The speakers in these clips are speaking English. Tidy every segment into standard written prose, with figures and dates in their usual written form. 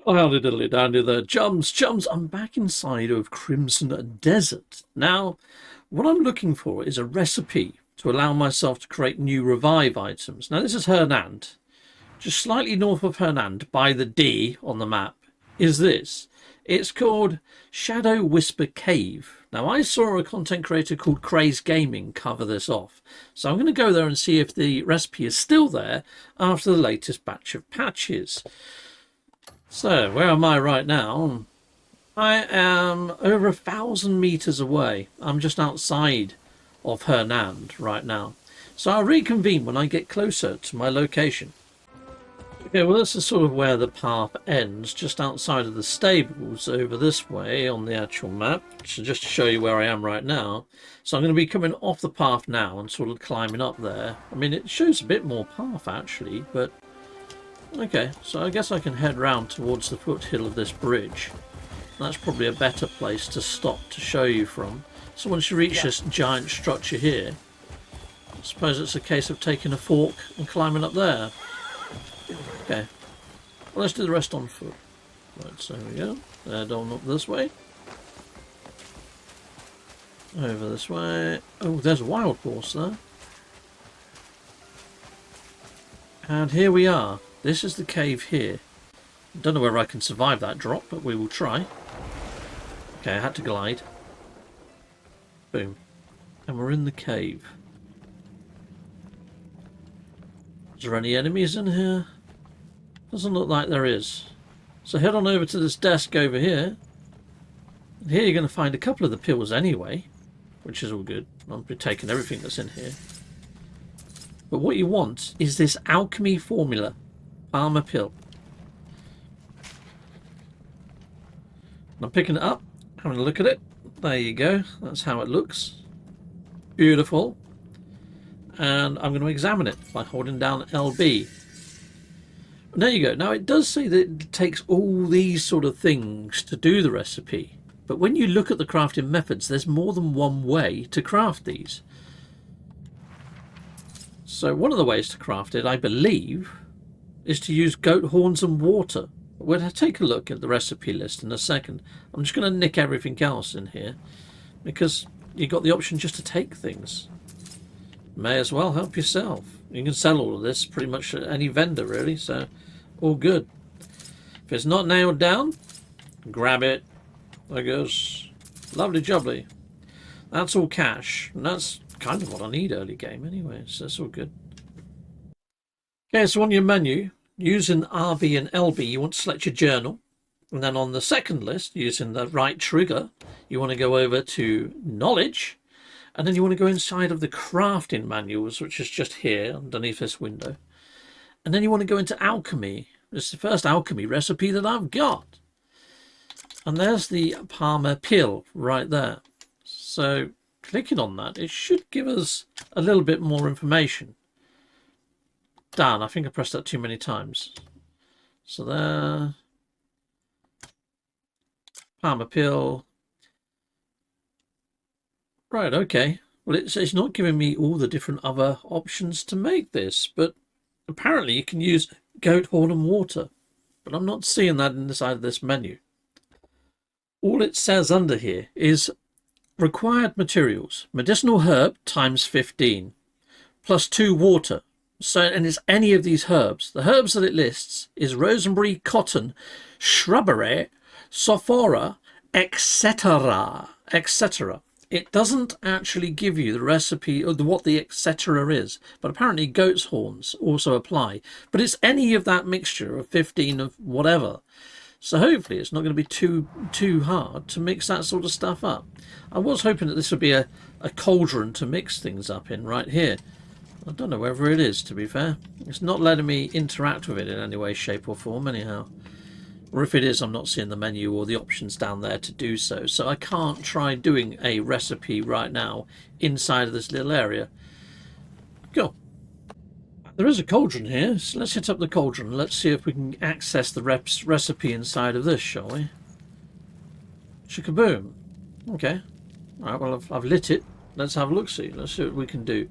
Oh, howdy diddly dandy there. Chums, I'm back inside of Crimson Desert. Now, what I'm looking for is a recipe to allow myself to create new revive items. Now, this is Hernand. Just slightly north of Hernand, by the D on the map, is this. It's called Shadow Whisper Cave. Now, I saw a content creator called Craze Gaming cover this off. So I'm going to go there and see if the recipe is still there after the latest batch of patches. So, where am I right now? I am over 1,000 meters away. I'm just outside of Hernand right now. So I'll reconvene when I get closer to my location. Okay, well, this is sort of where the path ends, just outside of the stables over this way on the actual map. So just to show you where I am right now. So I'm going to be coming off the path now and sort of climbing up there. I mean, it shows a bit more path actually, but okay, so I guess I can head round towards the foothill of this bridge. That's probably a better place to stop to show you from. So once you reach this giant structure here, I suppose it's a case of taking a fork and climbing up there. Okay, well, let's do the rest on foot. Right, so there we go. Head on up this way. Over this way. Oh, there's a wild horse there. And here we are. This is the cave here. Don't know whether I can survive that drop, but we will try. Okay, I had to glide. Boom. And we're in the cave. Is there any enemies in here? Doesn't look like there is. So head on over to this desk over here. And here you're going to find a couple of the pills anyway, which is all good. I'll be taking everything that's in here. But what you want is this alchemy formula. Palmar pill. And I'm picking it up, having a look at it. There you go. That's how it looks. Beautiful. And I'm going to examine it by holding down LB. And there you go. Now it does say that it takes all these sort of things to do the recipe. But when you look at the crafting methods, there's more than one way to craft these. So one of the ways to craft it, I believe, is to use goat horns and water. We'll take a look at the recipe list in a second. I'm just going to nick everything else in here because you've got the option just to take things. May as well help yourself. You can sell all of this pretty much at any vendor really, so all good. If it's not nailed down, grab it. There goes. Lovely jubbly. That's all cash, and that's kind of what I need early game anyway, so that's all good. Okay, so on your menu, using RB and LB, you want to select your journal. And then on the second list, using the right trigger, you want to go over to knowledge. And then you want to go inside of the crafting manuals, which is just here underneath this window. And then you want to go into alchemy. This is the first alchemy recipe that I've got. And there's the Palmar pill right there. So clicking on that, it should give us a little bit more information. Darn, I think I pressed that too many times. So there. Palmar pill. Right, okay. Well, it's not giving me all the different other options to make this, but apparently you can use goat horn and water. But I'm not seeing that inside of this menu. All it says under here is required materials. Medicinal herb times 15. Plus 2 water. So, and it's any of these herbs. The herbs that it lists is rosemary, cotton, shrubbery, sophora, etc., etc. It doesn't actually give you the recipe or what the etc. is, but apparently goat's horns also apply. But it's any of that mixture of 15 of whatever. So hopefully it's not going to be too hard to mix that sort of stuff up. I was hoping that this would be a cauldron to mix things up in right here. I don't know whether it is, to be fair. It's not letting me interact with it in any way, shape or form anyhow. Or if it is, I'm not seeing the menu or the options down there to do so. So I can't try doing a recipe right now inside of this little area. Go. There is a cauldron here, so let's hit up the cauldron. Let's see if we can access the recipe inside of this, shall we? Chickaboom. Okay. Alright, well, I've lit it. Let's have a look-see. Let's see what we can do.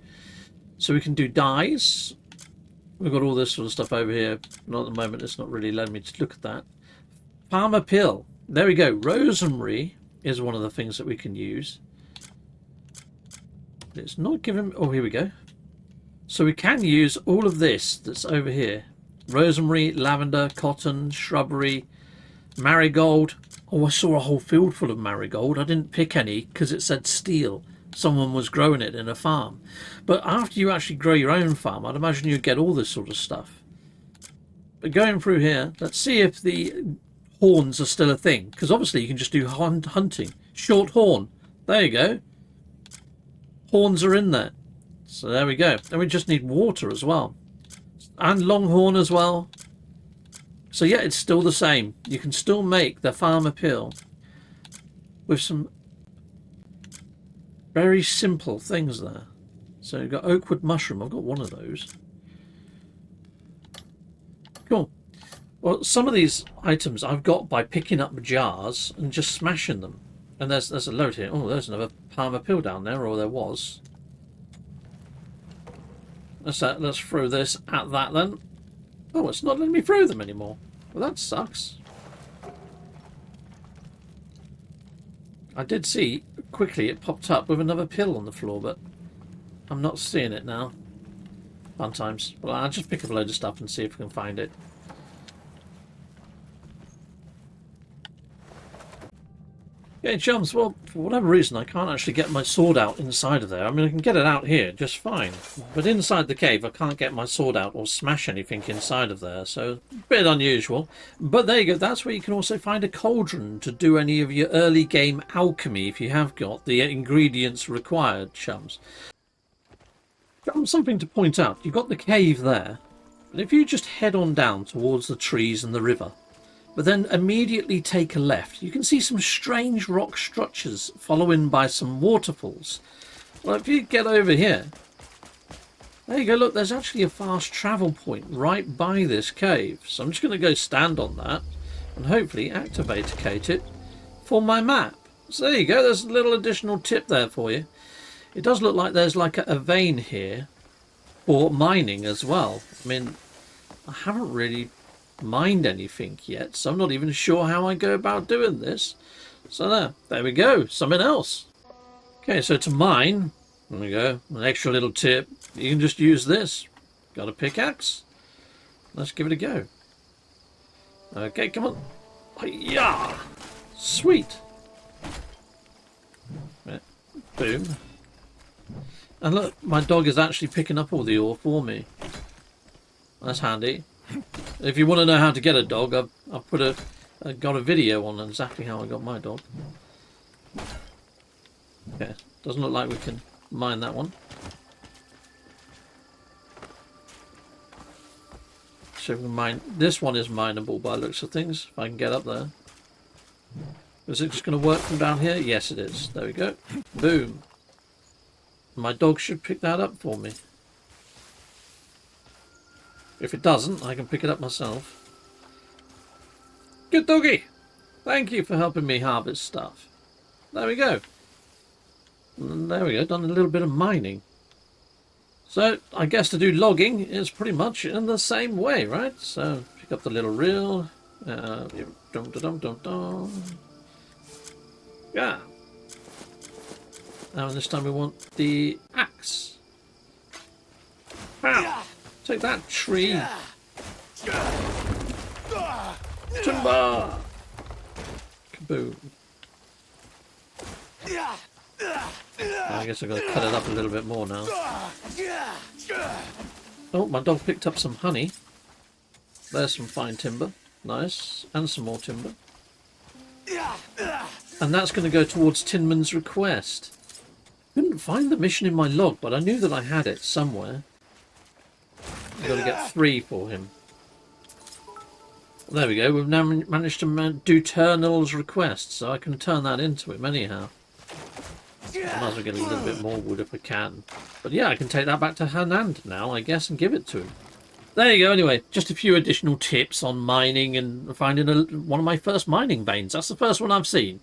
So we can do dyes. We've got all this sort of stuff over here. Not at the moment, it's not really letting me to look at that. Palmar pill. There we go. Rosemary is one of the things that we can use. It's not giving... Oh, here we go. So we can use all of this that's over here. Rosemary, lavender, cotton, shrubbery, marigold. Oh, I saw a whole field full of marigold. I didn't pick any because it said steel. Someone was growing it in a farm. But after you actually grow your own farm, I'd imagine you'd get all this sort of stuff. But going through here, let's see if the horns are still a thing. Because obviously you can just do hunting. Short horn. There you go. Horns are in there. So there we go. And we just need water as well. And longhorn as well. So yeah, it's still the same. You can still make the farmer pill with some very simple things there. So you've got oakwood mushroom. I've got one of those. Cool. Well, some of these items I've got by picking up jars and just smashing them. And there's a load here. Oh, there's another farmer pill down there, or there was. Let's throw this at that then. Oh, it's not letting me throw them anymore. Well, that sucks. I did see quickly it popped up with another pill on the floor, but I'm not seeing it now. Fun times. Well, I'll just pick up a load of stuff and see if we can find it. Okay, chums, well, for whatever reason, I can't actually get my sword out inside of there. I mean, I can get it out here just fine. But inside the cave, I can't get my sword out or smash anything inside of there. So, a bit unusual. But there you go. That's where you can also find a cauldron to do any of your early game alchemy if you have got the ingredients required, chums. Something to point out. You've got the cave there. But if you just head on down towards the trees and the river, but then immediately take a left, you can see some strange rock structures following by some waterfalls. Well, if you get over here, there you go, look, there's actually a fast travel point right by this cave. So I'm just going to go stand on that and hopefully activate it for my map. So there you go, there's a little additional tip there for you. It does look like there's like a vein here for mining as well. I mean, I haven't really mined anything yet, so I'm not even sure how I go about doing this. So there we go, something else. Okay, so to mine, there we go, an extra little tip. You can just use this. Got a pickaxe? Let's give it a go. Okay, come on. Yeah, sweet. Boom. And look, my dog is actually picking up all the ore for me. That's handy. If you want to know how to get a dog, I've got a video on exactly how I got my dog. Okay, doesn't look like we can mine that one. So we can mine. This one is mineable by the looks of things. If I can get up there. Is it just going to work from down here? Yes, it is. There we go. Boom. My dog should pick that up for me. If it doesn't, I can pick it up myself. Good doggy! Thank you for helping me harvest stuff. There we go. And there we go, done a little bit of mining. So, I guess to do logging is pretty much in the same way, right? So, pick up the little reel. Yeah. Now, this time we want the axe. Pow! Take that, tree. Timber! Kaboom. I guess I've got to cut it up a little bit more now. Oh, my dog picked up some honey. There's some fine timber. Nice. And some more timber. And that's going to go towards Tinman's request. Couldn't find the mission in my log, but I knew that I had it somewhere. I've got to get 3 for him. There we go. We've now managed to do Turnill's request, so I can turn that into him anyhow. I might as well get a little bit more wood if I can. But yeah, I can take that back to Hanand now, I guess, and give it to him. There you go. Anyway, just a few additional tips on mining and finding one of my first mining veins. That's the first one I've seen.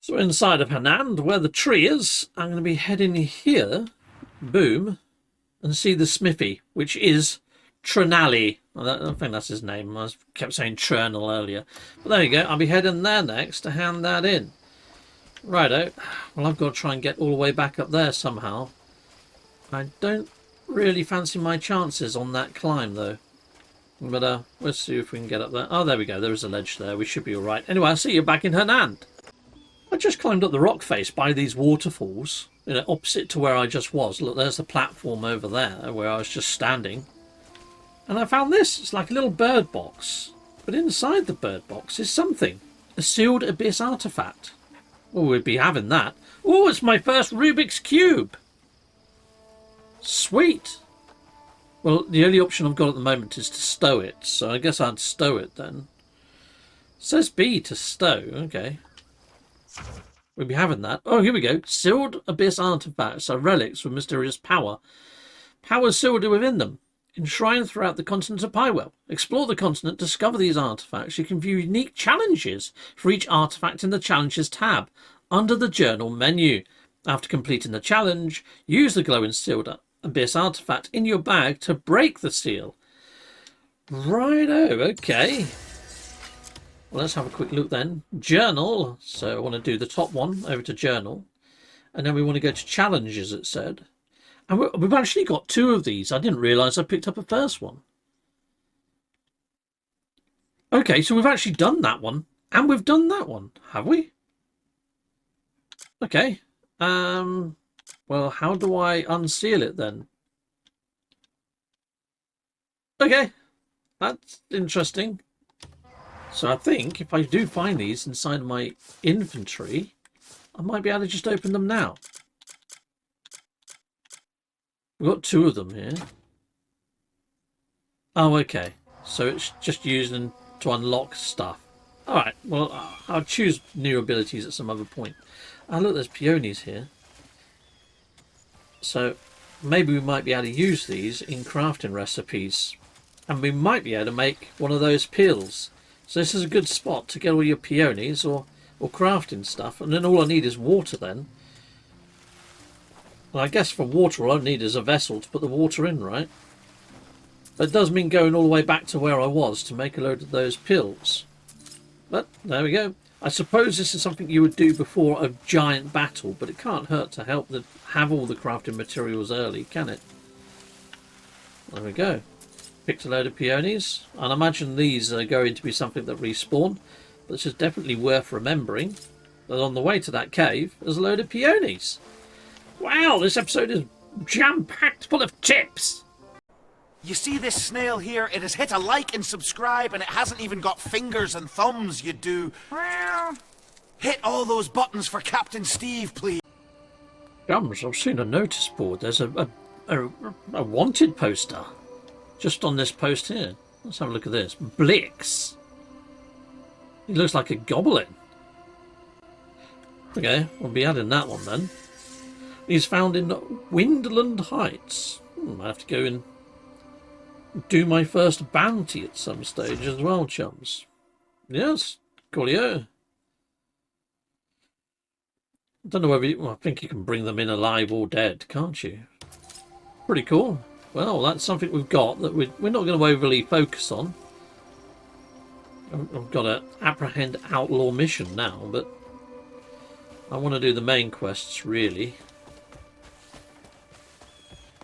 So inside of Hanand, where the tree is, I'm going to be heading here, boom, and see the smithy, which is Trinali. I think that's his name. I kept saying Trinal earlier. But there you go. I'll be heading there next to hand that in. Righto. Well, I've got to try and get all the way back up there somehow. I don't really fancy my chances on that climb, though. But let's see if we can get up there. Oh, there we go. There is a ledge there. We should be all right. Anyway, I'll see you back in Hernand. I just climbed up the rock face by these waterfalls, you know, opposite to where I just was. Look, there's the platform over there where I was just standing. And I found this. It's like a little bird box. But inside the bird box is something. A sealed abyss artifact. Oh, we'd be having that. Oh, it's my first Rubik's Cube. Sweet. Well, the only option I've got at the moment is to stow it. So I guess I'd stow it then. It says B to stow. Okay. We'll be having that. Oh, here we go. Sealed abyss artifacts are relics with mysterious power. Power sealed within them. Enshrined throughout the continent of Pywel. Explore the continent, discover these artifacts. You can view unique challenges for each artifact in the Challenges tab under the Journal menu. After completing the challenge, use the glowing sealed abyss artifact in your bag to break the seal. Righto, okay. Well, let's have a quick look then. Journal. So I want to do the top one, over to Journal. And then we want to go to Challenges, it said. And we've actually got two of these. I didn't realise I picked up a first one. Okay, so we've actually done that one. And we've done that one. Have we? Okay. Well, how do I unseal it then? Okay. That's interesting. So I think if I do find these inside my inventory, I might be able to just open them now. We've got two of them here. Oh, okay. So it's just using to unlock stuff. Alright, well, I'll choose new abilities at some other point. Oh, look, there's peonies here. So maybe we might be able to use these in crafting recipes. And we might be able to make one of those pills. So this is a good spot to get all your peonies or crafting stuff. And then all I need is water then. Well, I guess for water all I need is a vessel to put the water in, right? But it does mean going all the way back to where I was to make a load of those pills. But there we go. I suppose this is something you would do before a giant battle, but it can't hurt to help have all the crafting materials early, can it? There we go. Picked a load of peonies. And I imagine these are going to be something that respawn. But this is definitely worth remembering that on the way to that cave, there's a load of peonies. Wow, this episode is jam-packed full of tips. You see this snail here? It has hit a like and subscribe, and it hasn't even got fingers and thumbs, you do. Hit all those buttons for Captain Steve, please. Jums, I've seen a notice board. There's a wanted poster. Just on this post here. Let's have a look at this. Blix. He looks like a goblin. Okay, we'll be adding that one then. He's found in Windland Heights. I have to go and do my first bounty at some stage as well, chums. Yes, coolio. I don't know whether you, well, I think you can bring them in alive or dead, can't you? Pretty cool. Well, that's something we've got that we're not going to overly focus on. I've got to apprehend outlaw mission now, but I want to do the main quests, really.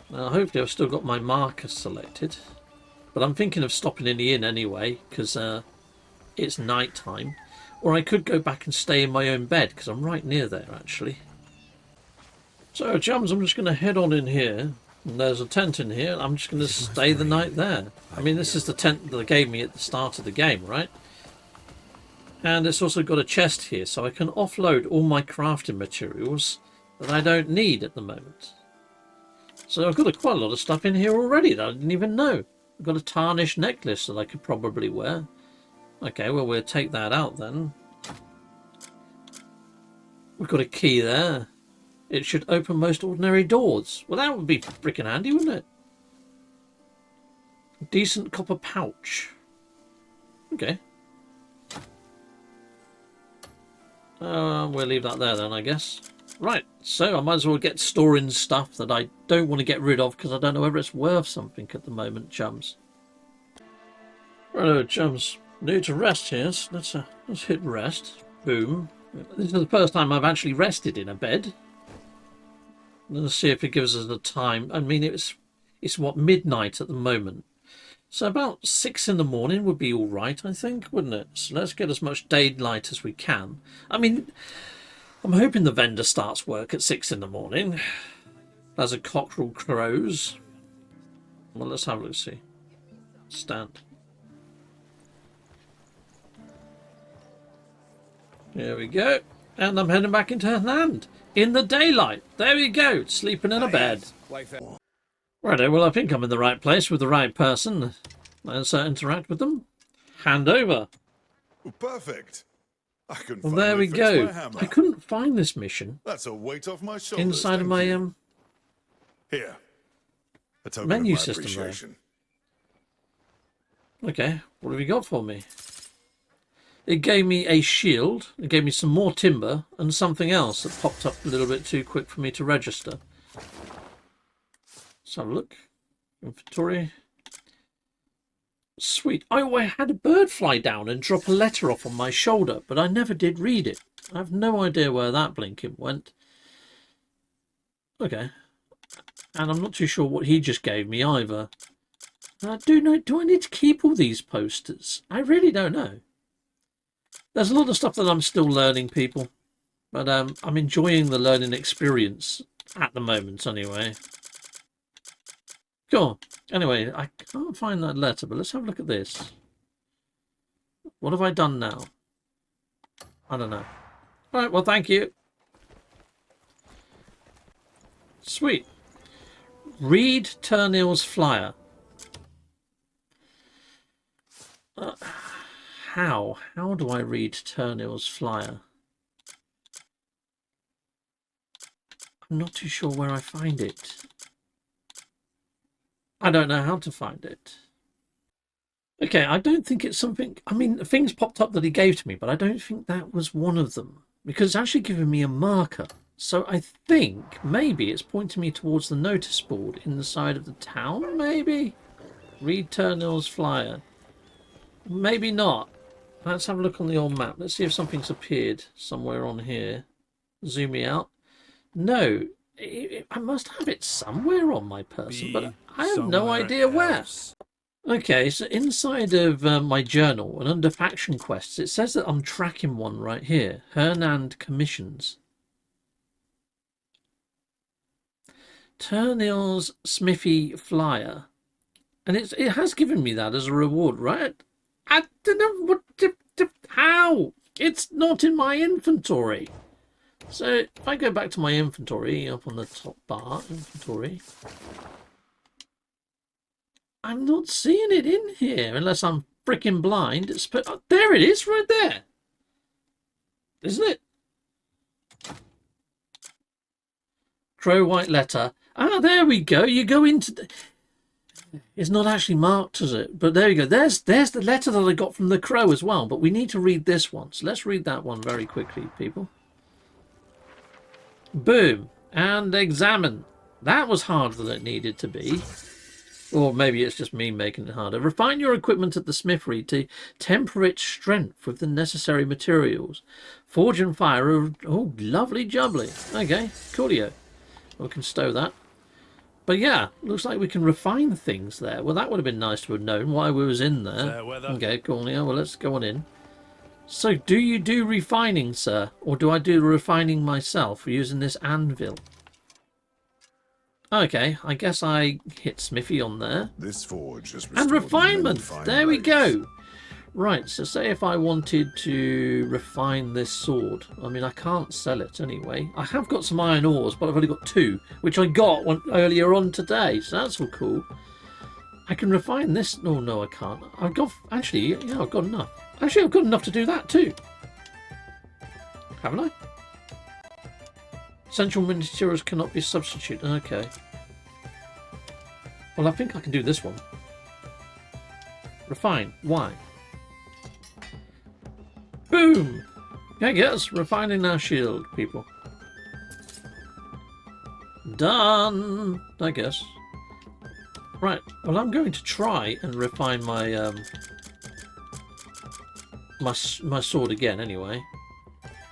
Now, hopefully I've still got my marker selected. But I'm thinking of stopping in the inn anyway, because it's night time. Or I could go back and stay in my own bed, because I'm right near there, actually. So, chums, I'm just going to head on in here. And there's a tent in here. I'm just going to stay the night there. I mean, this is the tent that they gave me at the start of the game, right? And it's also got a chest here, so I can offload all my crafting materials that I don't need at the moment. So I've got quite a lot of stuff in here already that I didn't even know. I've got a tarnished necklace that I could probably wear. Okay, well, we'll take that out then. We've got a key there. It should open most ordinary doors. Well, that would be freaking handy, wouldn't it? Decent copper pouch. Okay. We'll leave that there then, I guess. Right, so I might as well get storing stuff that I don't want to get rid of because I don't know whether it's worth something at the moment, chums. Righto, chums. Need to rest here. So let's hit rest. Boom. This is the first time I've actually rested in a bed. Let's see if it gives us the time. I mean, it's what, midnight at the moment. So about 6 in the morning would be all right, I think, wouldn't it? So let's get as much daylight as we can. I mean, I'm hoping the vendor starts work at 6 in the morning. As a cockerel crows. Well, let's have a look. See. Stand. There we go. And I'm heading back into land. In the daylight. There we go. Sleeping in a bed. Righto, well, I think I'm in the right place with the right person. Let's interact with them. Hand over. Perfect. I couldn't Well, there we fix go. my hammer. I couldn't find this mission That's a weight off my shoulders. inside of thank my you. Here. A token menu of my system there. appreciation. Okay, what have you got for me? It gave me a shield, it gave me some more timber, and something else that popped up a little bit too quick for me to register. Let's have a look. Inventory. Sweet. Oh, I had a bird fly down and drop a letter off on my shoulder, but I never did read it. I have no idea where that blinking went. Okay. And I'm not too sure what he just gave me either. Do I need to keep all these posters? I really don't know. There's a lot of stuff that I'm still learning, people. But I'm enjoying the learning experience at the moment, anyway. Cool. Anyway, I can't find that letter, but let's have a look at this. What have I done now? I don't know. All right, well, thank you. Sweet. Read Turnill's flyer. How? How do I read Turnill's flyer? I'm not too sure where I find it. I don't know how to find it. Okay, I don't think it's something... I mean, things popped up that he gave to me, but I don't think that was one of them. Because it's actually giving me a marker. So I think maybe it's pointing me towards the notice board in the side of the town, maybe? Read Turnill's flyer. Maybe not. Let's have a look on the old map. Let's see if something's appeared somewhere on here. Zoom me out. No, I must have it somewhere on my person, but I have no idea where. Okay, so inside of my journal and under faction quests, it says that I'm tracking one right here. Hernand commissions. Turnill's Smithy flyer. And it has given me that as a reward, right? I don't know what how. It's not in my inventory. So if I go back to my inventory up on the top bar, inventory, I'm not seeing it in here unless I'm freaking blind. Oh, there it is, right there, isn't it? Crow white letter. Ah, there we go. You go into. It's not actually marked, is it? But there you go. There's the letter that I got from the crow as well. But we need to read this one. So let's read that one very quickly, people. Boom. And examine. That was harder than it needed to be. Or maybe it's just me making it harder. Refine your equipment at the smithery to temper its strength with the necessary materials. Forge and fire. Oh, lovely jubbly. Okay, coolio. We can stow that. But yeah, looks like we can refine things there. Well, that would have been nice to have known why we was in there. Okay, cool. Yeah, well, let's go on in. So, do you do refining, sir? Or do I do the refining myself using this anvil? Okay, I guess I hit Smithy on there. This forge has And refinement! There we blades. go! Right, so say if I wanted to refine this sword. I mean, I can't sell it anyway. I have got some iron ores, but I've only got 2, which I got earlier on today, so that's all cool. I can refine this. Oh, no, I can't. I've got... Actually, yeah, I've got enough. Actually, I've got enough to do that too. Haven't I? Essential materials cannot be substituted. Okay. Well, I think I can do this one. Refine. Why? Boom! I guess. Refining our shield, people. Done! I guess. Right. Well, I'm going to try and refine my my sword again anyway.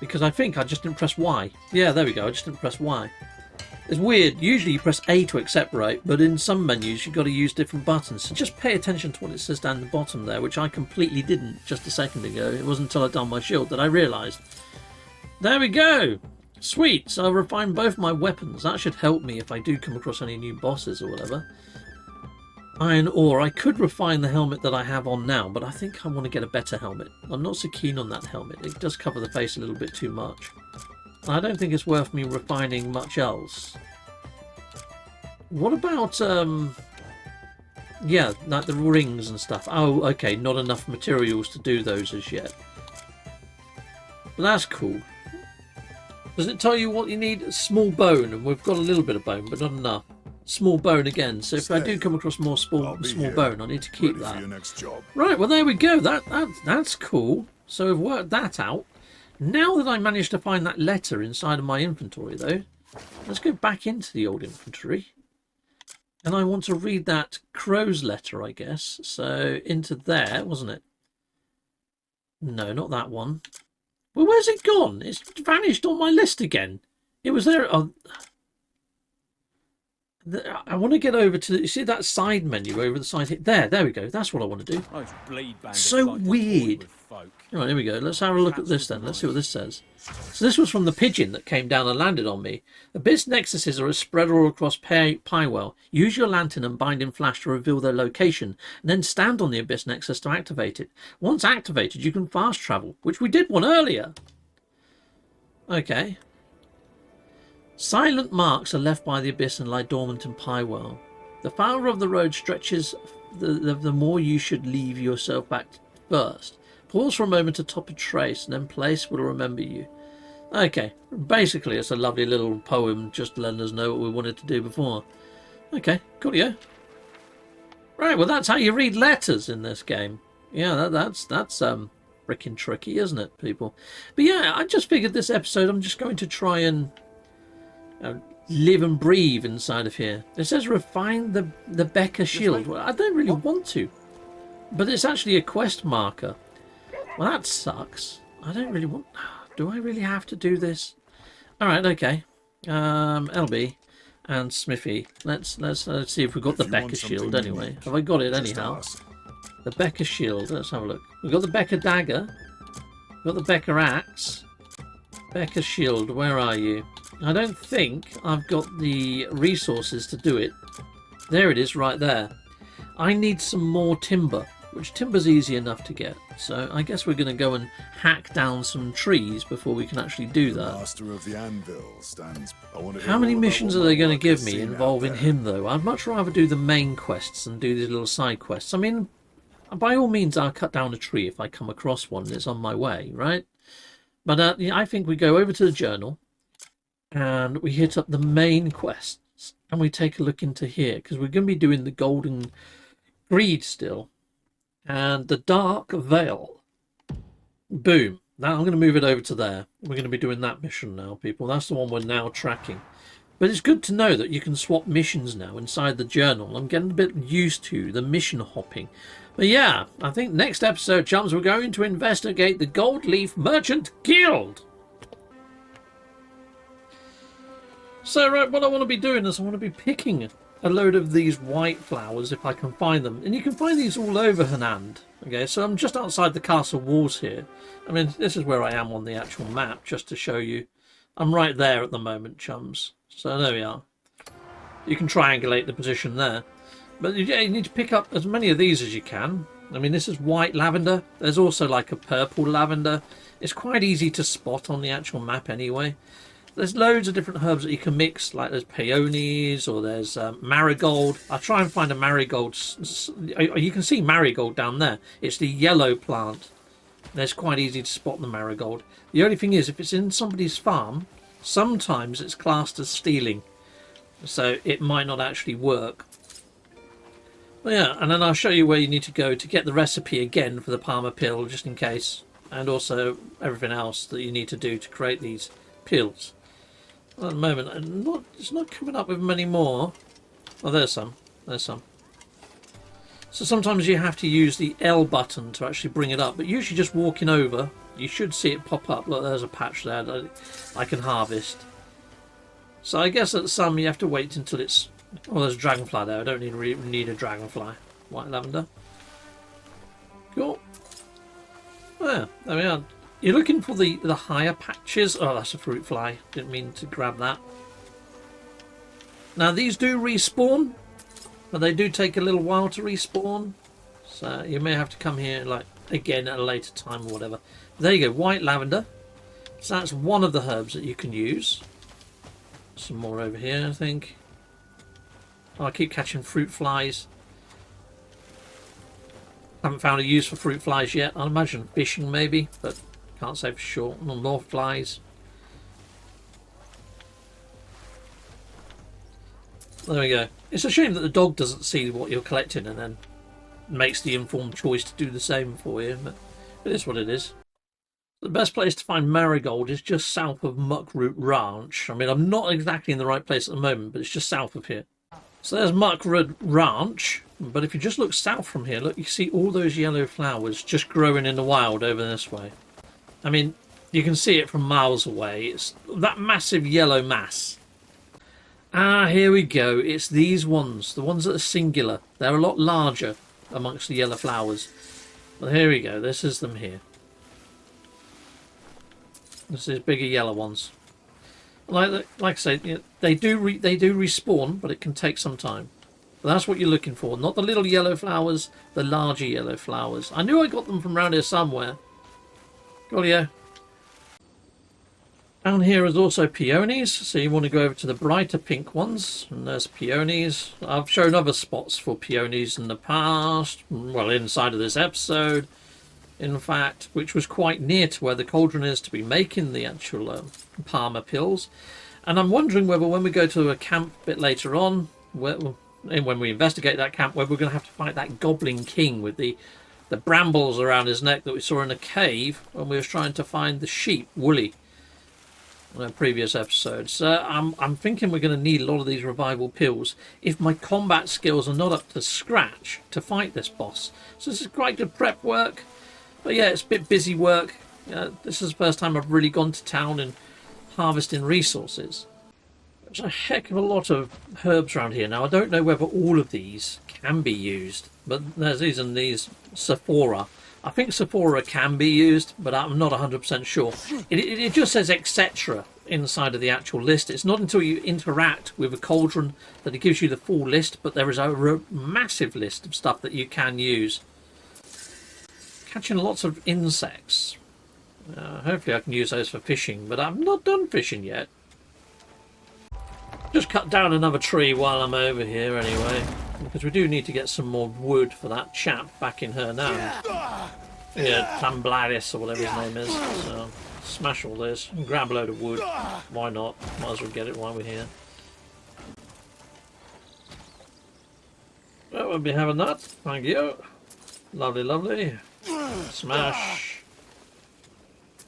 Because I think I just didn't press Y. Yeah, there we go. I just didn't press Y. It's weird. Usually you press A to accept right, but in some menus you've got to use different buttons. So just pay attention to what it says down the bottom there, which I completely didn't just a second ago. It wasn't until I'd done my shield that I realised. There we go. Sweet. So I've refined both my weapons. That should help me if I do come across any new bosses or whatever. Iron ore. I could refine the helmet that I have on now, but I think I want to get a better helmet. I'm not so keen on that helmet. It does cover the face a little bit too much. I don't think it's worth me refining much else. What about, yeah, like the rings and stuff. Oh, okay, not enough materials to do those as yet. But that's cool. Does it tell you what you need? A small bone, and we've got a little bit of bone, but not enough. Small bone again, so if I do come across more small bone, I need to keep that. Right, well there we go. That's cool. So we've worked that out. Now that I managed to find that letter inside of my inventory, though, let's go back into the old inventory. And I want to read that crow's letter, I guess. So into there, wasn't it? No, not that one. Well, where's it gone? It's vanished on my list again. It was there. I want to get over to, you see that side menu over the side here? There we go. That's what I want to do. So weird. All right, here we go. Let's have a look at this then. Let's see what this says. So this was from the pigeon that came down and landed on me. Abyss nexuses are spread all across Pywel. Use your lantern and binding flash to reveal their location, and then stand on the Abyss nexus to activate it. Once activated, you can fast travel, which we did one earlier. Okay. Silent marks are left by the Abyss and lie dormant in Pywel. The farther of the road stretches, the more you should leave yourself back first. Pause for a moment to top a trace, and then place will remember you. Okay, basically it's a lovely little poem just letting us know what we wanted to do before. Okay, coolio. Right, well that's how you read letters in this game. Yeah, that's freaking tricky, isn't it, people? But yeah, I just figured this episode I'm just going to try and live and breathe inside of here. It says refine the Becker shield. Well, I don't really want to, but it's actually a quest marker. Well, that sucks. I don't really want... Do I really have to do this? Alright, okay. LB and Smithy. Let's see if we've got the Becker shield anyway. Have I got it anyhow? The Becker shield. Let's have a look. We've got the Becker dagger. We've got the Becker axe. Becker shield, where are you? I don't think I've got the resources to do it. There it is, right there. I need some more timber, which timber's easy enough to get. So I guess we're going to go and hack down some trees before we can actually do that. Master of the Anvil stands. How many missions are they going to give me involving him, though? I'd much rather do the main quests and do these little side quests. I mean, by all means, I'll cut down a tree if I come across one and it's on my way, right? But I think we go over to the journal and we hit up the main quests and we take a look into here because we're going to be doing the Golden Greed still. And the Dark Veil. Boom. Now I'm going to move it over to there. We're going to be doing that mission now, people. That's the one we're now tracking. But it's good to know that you can swap missions now inside the journal. I'm getting a bit used to the mission hopping. But yeah, I think next episode, chums, we're going to investigate the Gold Leaf Merchant Guild. So, right, what I want to be doing is I want to be picking a load of these white flowers if I can find them, and you can find these all over Hanand. Okay, so I'm just outside the castle walls here. I mean, this is where I am on the actual map, just to show you. I'm right there at the moment, chums. So there we are. You can triangulate the position there, but yeah, you need to pick up as many of these as you can. I mean, this is white lavender. There's also like a purple lavender. It's quite easy to spot on the actual map anyway. There's loads of different herbs that you can mix, like there's peonies or there's marigold. I'll try and find a marigold. You can see marigold down there. It's the yellow plant. It's quite easy to spot the marigold. The only thing is, if it's in somebody's farm, sometimes it's classed as stealing. So it might not actually work. But yeah, and then I'll show you where you need to go to get the recipe again for the Palmar pill, just in case. And also everything else that you need to do to create these pills. At the moment, it's not coming up with many more. Oh, there's some. There's some. So sometimes you have to use the L button to actually bring it up, but usually just walking over, you should see it pop up. Look, there's a patch there that I can harvest. So I guess at some you have to wait until it's... Oh, there's a dragonfly there. I don't need a dragonfly. White lavender. Cool. Yeah, there we are. You're looking for the higher patches. Oh, that's a fruit fly. Didn't mean to grab that. Now these do respawn, but they do take a little while to respawn. So you may have to come here like again at a later time or whatever. There you go, white lavender. So that's one of the herbs that you can use. Some more over here, I think. Oh, I keep catching fruit flies. Haven't found a use for fruit flies yet. I imagine fishing maybe, but can't say for sure. More flies. There we go. It's a shame that the dog doesn't see what you're collecting and then makes the informed choice to do the same for you, but it is what it is. The best place to find marigold is just south of Muckroot Ranch. I mean, I'm not exactly in the right place at the moment, but it's just south of here. So there's Muckroot Ranch, but if you just look south from here, look, you see all those yellow flowers just growing in the wild over this way. I mean, you can see it from miles away. It's that massive yellow mass. Ah, here we go. It's these ones, the ones that are singular. They're a lot larger amongst the yellow flowers. Well, here we go. This is them here. This is bigger yellow ones. Like I say, you know, they do respawn, but it can take some time. But that's what you're looking for, not the little yellow flowers, the larger yellow flowers. I knew I got them from around here somewhere. Golly. Down here is also peonies, so you want to go over to the brighter pink ones, and there's peonies. I've shown other spots for peonies in the past, well, inside of this episode, in fact, which was quite near to where the cauldron is to be making the actual Palmar pills. And I'm wondering whether when we go to a camp a bit later on, when we investigate that camp, whether we're going to have to fight that Goblin King with the brambles around his neck that we saw in a cave when we were trying to find the sheep, Woolly, in a previous episode. So I'm thinking we're going to need a lot of these revival pills if my combat skills are not up to scratch to fight this boss. So this is quite good prep work. But yeah, it's a bit busy work. This is the first time I've really gone to town and harvesting resources. There's a heck of a lot of herbs around here. Now, I don't know whether all of these can be used, but there's these Sephora. I think Sephora can be used, but I'm not 100% sure. It just says etc. inside of the actual list. It's not until you interact with a cauldron that it gives you the full list, but there is a massive list of stuff that you can use. Catching lots of insects. Hopefully I can use those for fishing, but I'm not done fishing yet. Just cut down another tree while I'm over here anyway, because we do need to get some more wood for that chap back in her now. Yeah, Tambladis or whatever his name is. So smash all this and grab a load of wood. Why not? Might as well get it while we're here. Well, we'll be having that. Thank you. Lovely, lovely. Smash.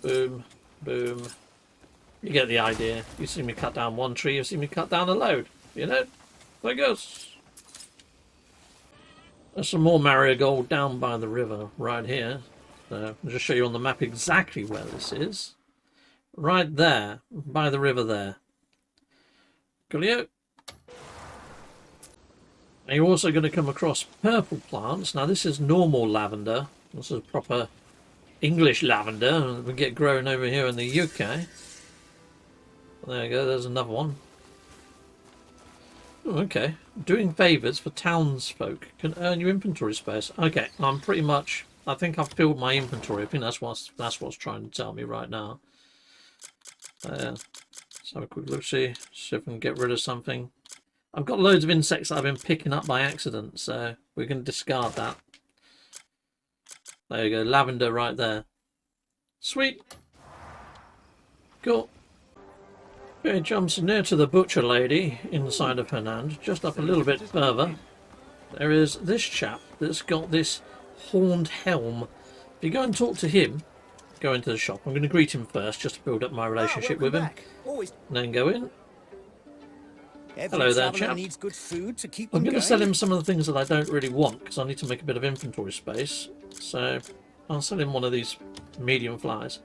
Boom. Boom. You get the idea. You see me cut down one tree, you see me cut down a load. You know? There it goes. There's some more marigold down by the river right here. So I'll just show you on the map exactly where this is. Right there, by the river there. Coolio. And you're also going to come across purple plants. Now this is normal lavender. This is proper English lavender. We get grown over here in the UK. There you go, there's another one. Oh, okay. Doing favours for townsfolk can earn you inventory space. Okay, I'm pretty much... I think I've filled my inventory. I think that's what's trying to tell me right now. Let's have a quick look, see if we can get rid of something. I've got loads of insects that I've been picking up by accident, so we can discard that. There you go, lavender right there. Sweet. Cool. Okay, jumps near to the butcher lady inside of Hernand, just up a little bit further. There is this chap that's got this horned helm. If you go and talk to him, go into the shop. I'm going to greet him first, just to build up my relationship with him. And then go in. Hello there, chap. Needs good food to keep I'm them going to sell going. him some of the things that I don't really want because I need to make a bit of inventory space. So I'll sell him one of these medium flies.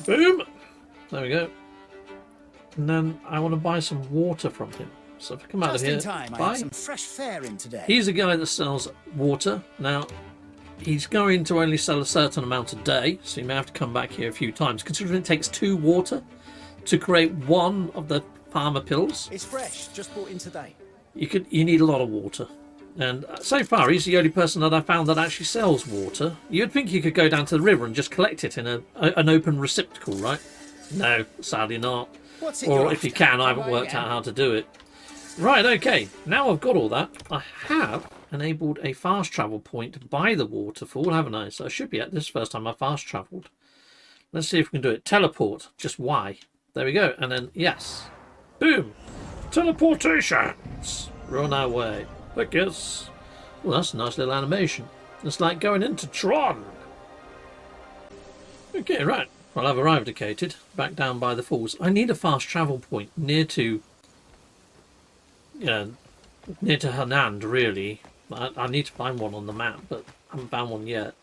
Boom! There we go. And then I want to buy some water from him. So if I come out of Just here, in time, I buy. had some fresh fare in today. He's a guy that sells water. Now, he's going to only sell a certain amount a day, so you may have to come back here a few times. Considering it takes 2 water to create 1 of the Palmar pills, It's fresh, just brought in today. you need a lot of water. And so far, he's the only person that I found that actually sells water. You'd think you could go down to the river and just collect it in an open receptacle, right? No, sadly not. What's it Or you're if you after? can, I haven't Come worked on, out how to do it. Right, okay. Now I've got all that. I have enabled a fast travel point by the waterfall, haven't I? So I should be at this first time I fast travelled. Let's see if we can do it. Teleport. Just Y. There we go. And then, yes. Boom. Teleportations. Run our way. I guess. Well, that's a nice little animation. It's like going into Tron. Okay, right. Well, I've arrived, located. Back down by the falls. I need a fast travel point near to... Yeah, near to Hernand, really. I need to find one on the map, but I haven't found one yet.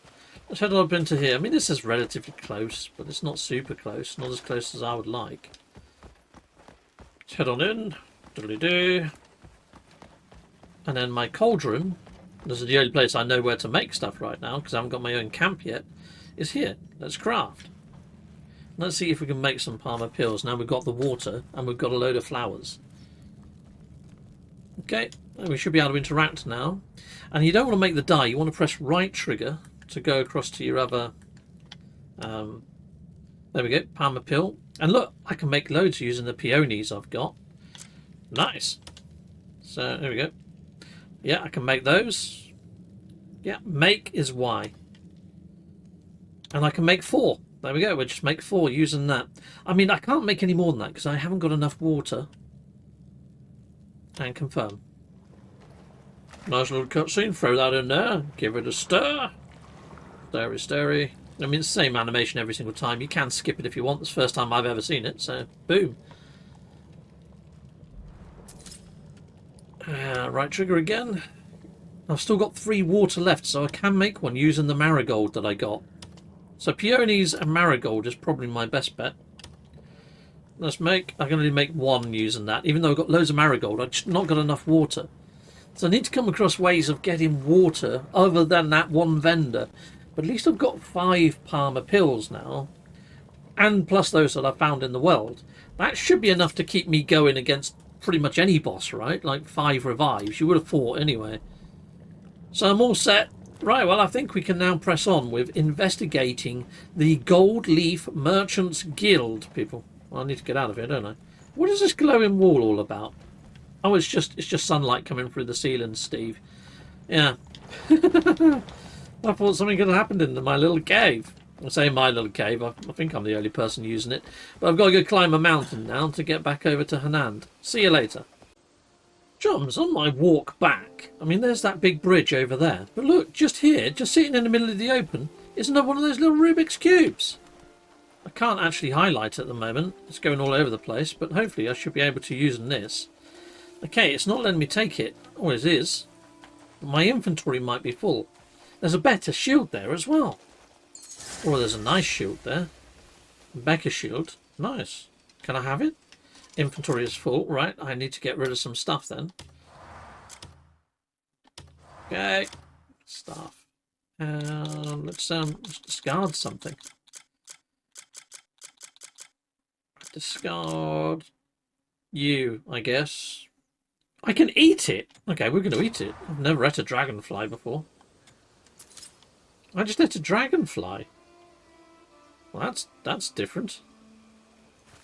Let's head up into here. I mean, this is relatively close, but it's not super close. Not as close as I would like. Let's head on in. Doodly-doo. And then my cauldron, this is the only place I know where to make stuff right now, because I haven't got my own camp yet, is here. Let's craft. Let's see if we can make some Palmar pills. Now we've got the water, and we've got a load of flowers. Okay, we should be able to interact now. And you don't want to make the dye. You want to press right trigger to go across to your other... there we go, Palmar pill. And look, I can make loads using the peonies I've got. Nice. So, there we go. Yeah, I can make those. Yeah, make is Y. And I can make 4. There we go, we'll just make 4 using that. I mean, I can't make any more than that because I haven't got enough water. And confirm. Nice little cutscene. Throw that in there. Give it a stir. Stirry, stirry. I mean, it's the same animation every single time. You can skip it if you want. It's the first time I've ever seen it. So, boom. Right trigger again. I've still got 3 water left, so I can make one using the marigold that I got. So, peonies and marigold is probably my best bet. Let's make... I can only make 1 using that. Even though I've got loads of marigold, I've just not got enough water. So I need to come across ways of getting water other than that one vendor. But at least I've got 5 Palmar pills now. And plus those that I found in the world. That should be enough to keep me going against pretty much any boss, right? Like 5 revives. You would have thought anyway. So I'm all set. Right, well, I think we can now press on with investigating the Gold Leaf Merchants Guild, people. Well, I need to get out of here, don't I? What is this glowing wall all about? Oh, it's just sunlight coming through the ceiling, Steve. Yeah. I thought something could have happened in my little cave. I say my little cave. I think I'm the only person using it. But I've got to go climb a mountain now to get back over to Hernand. See you later. Chums, on my walk back, I mean, there's that big bridge over there. But look, just here, just sitting in the middle of the open, is another one of those little Rubik's Cubes. I can't actually highlight it at the moment. It's going all over the place, but hopefully I should be able to use this. Okay, it's not letting me take it. Oh, it is. But my inventory might be full. There's a better shield there as well. Oh, there's a nice shield there. Becca shield. Nice. Can I have it? Inventory is full. Right, I need to get rid of some stuff then. Okay. Stuff. Let's discard something. Discard you, I guess. I can eat it. Okay, we're going to eat it. I've never ate a dragonfly before. I just ate a dragonfly. Well, that's different.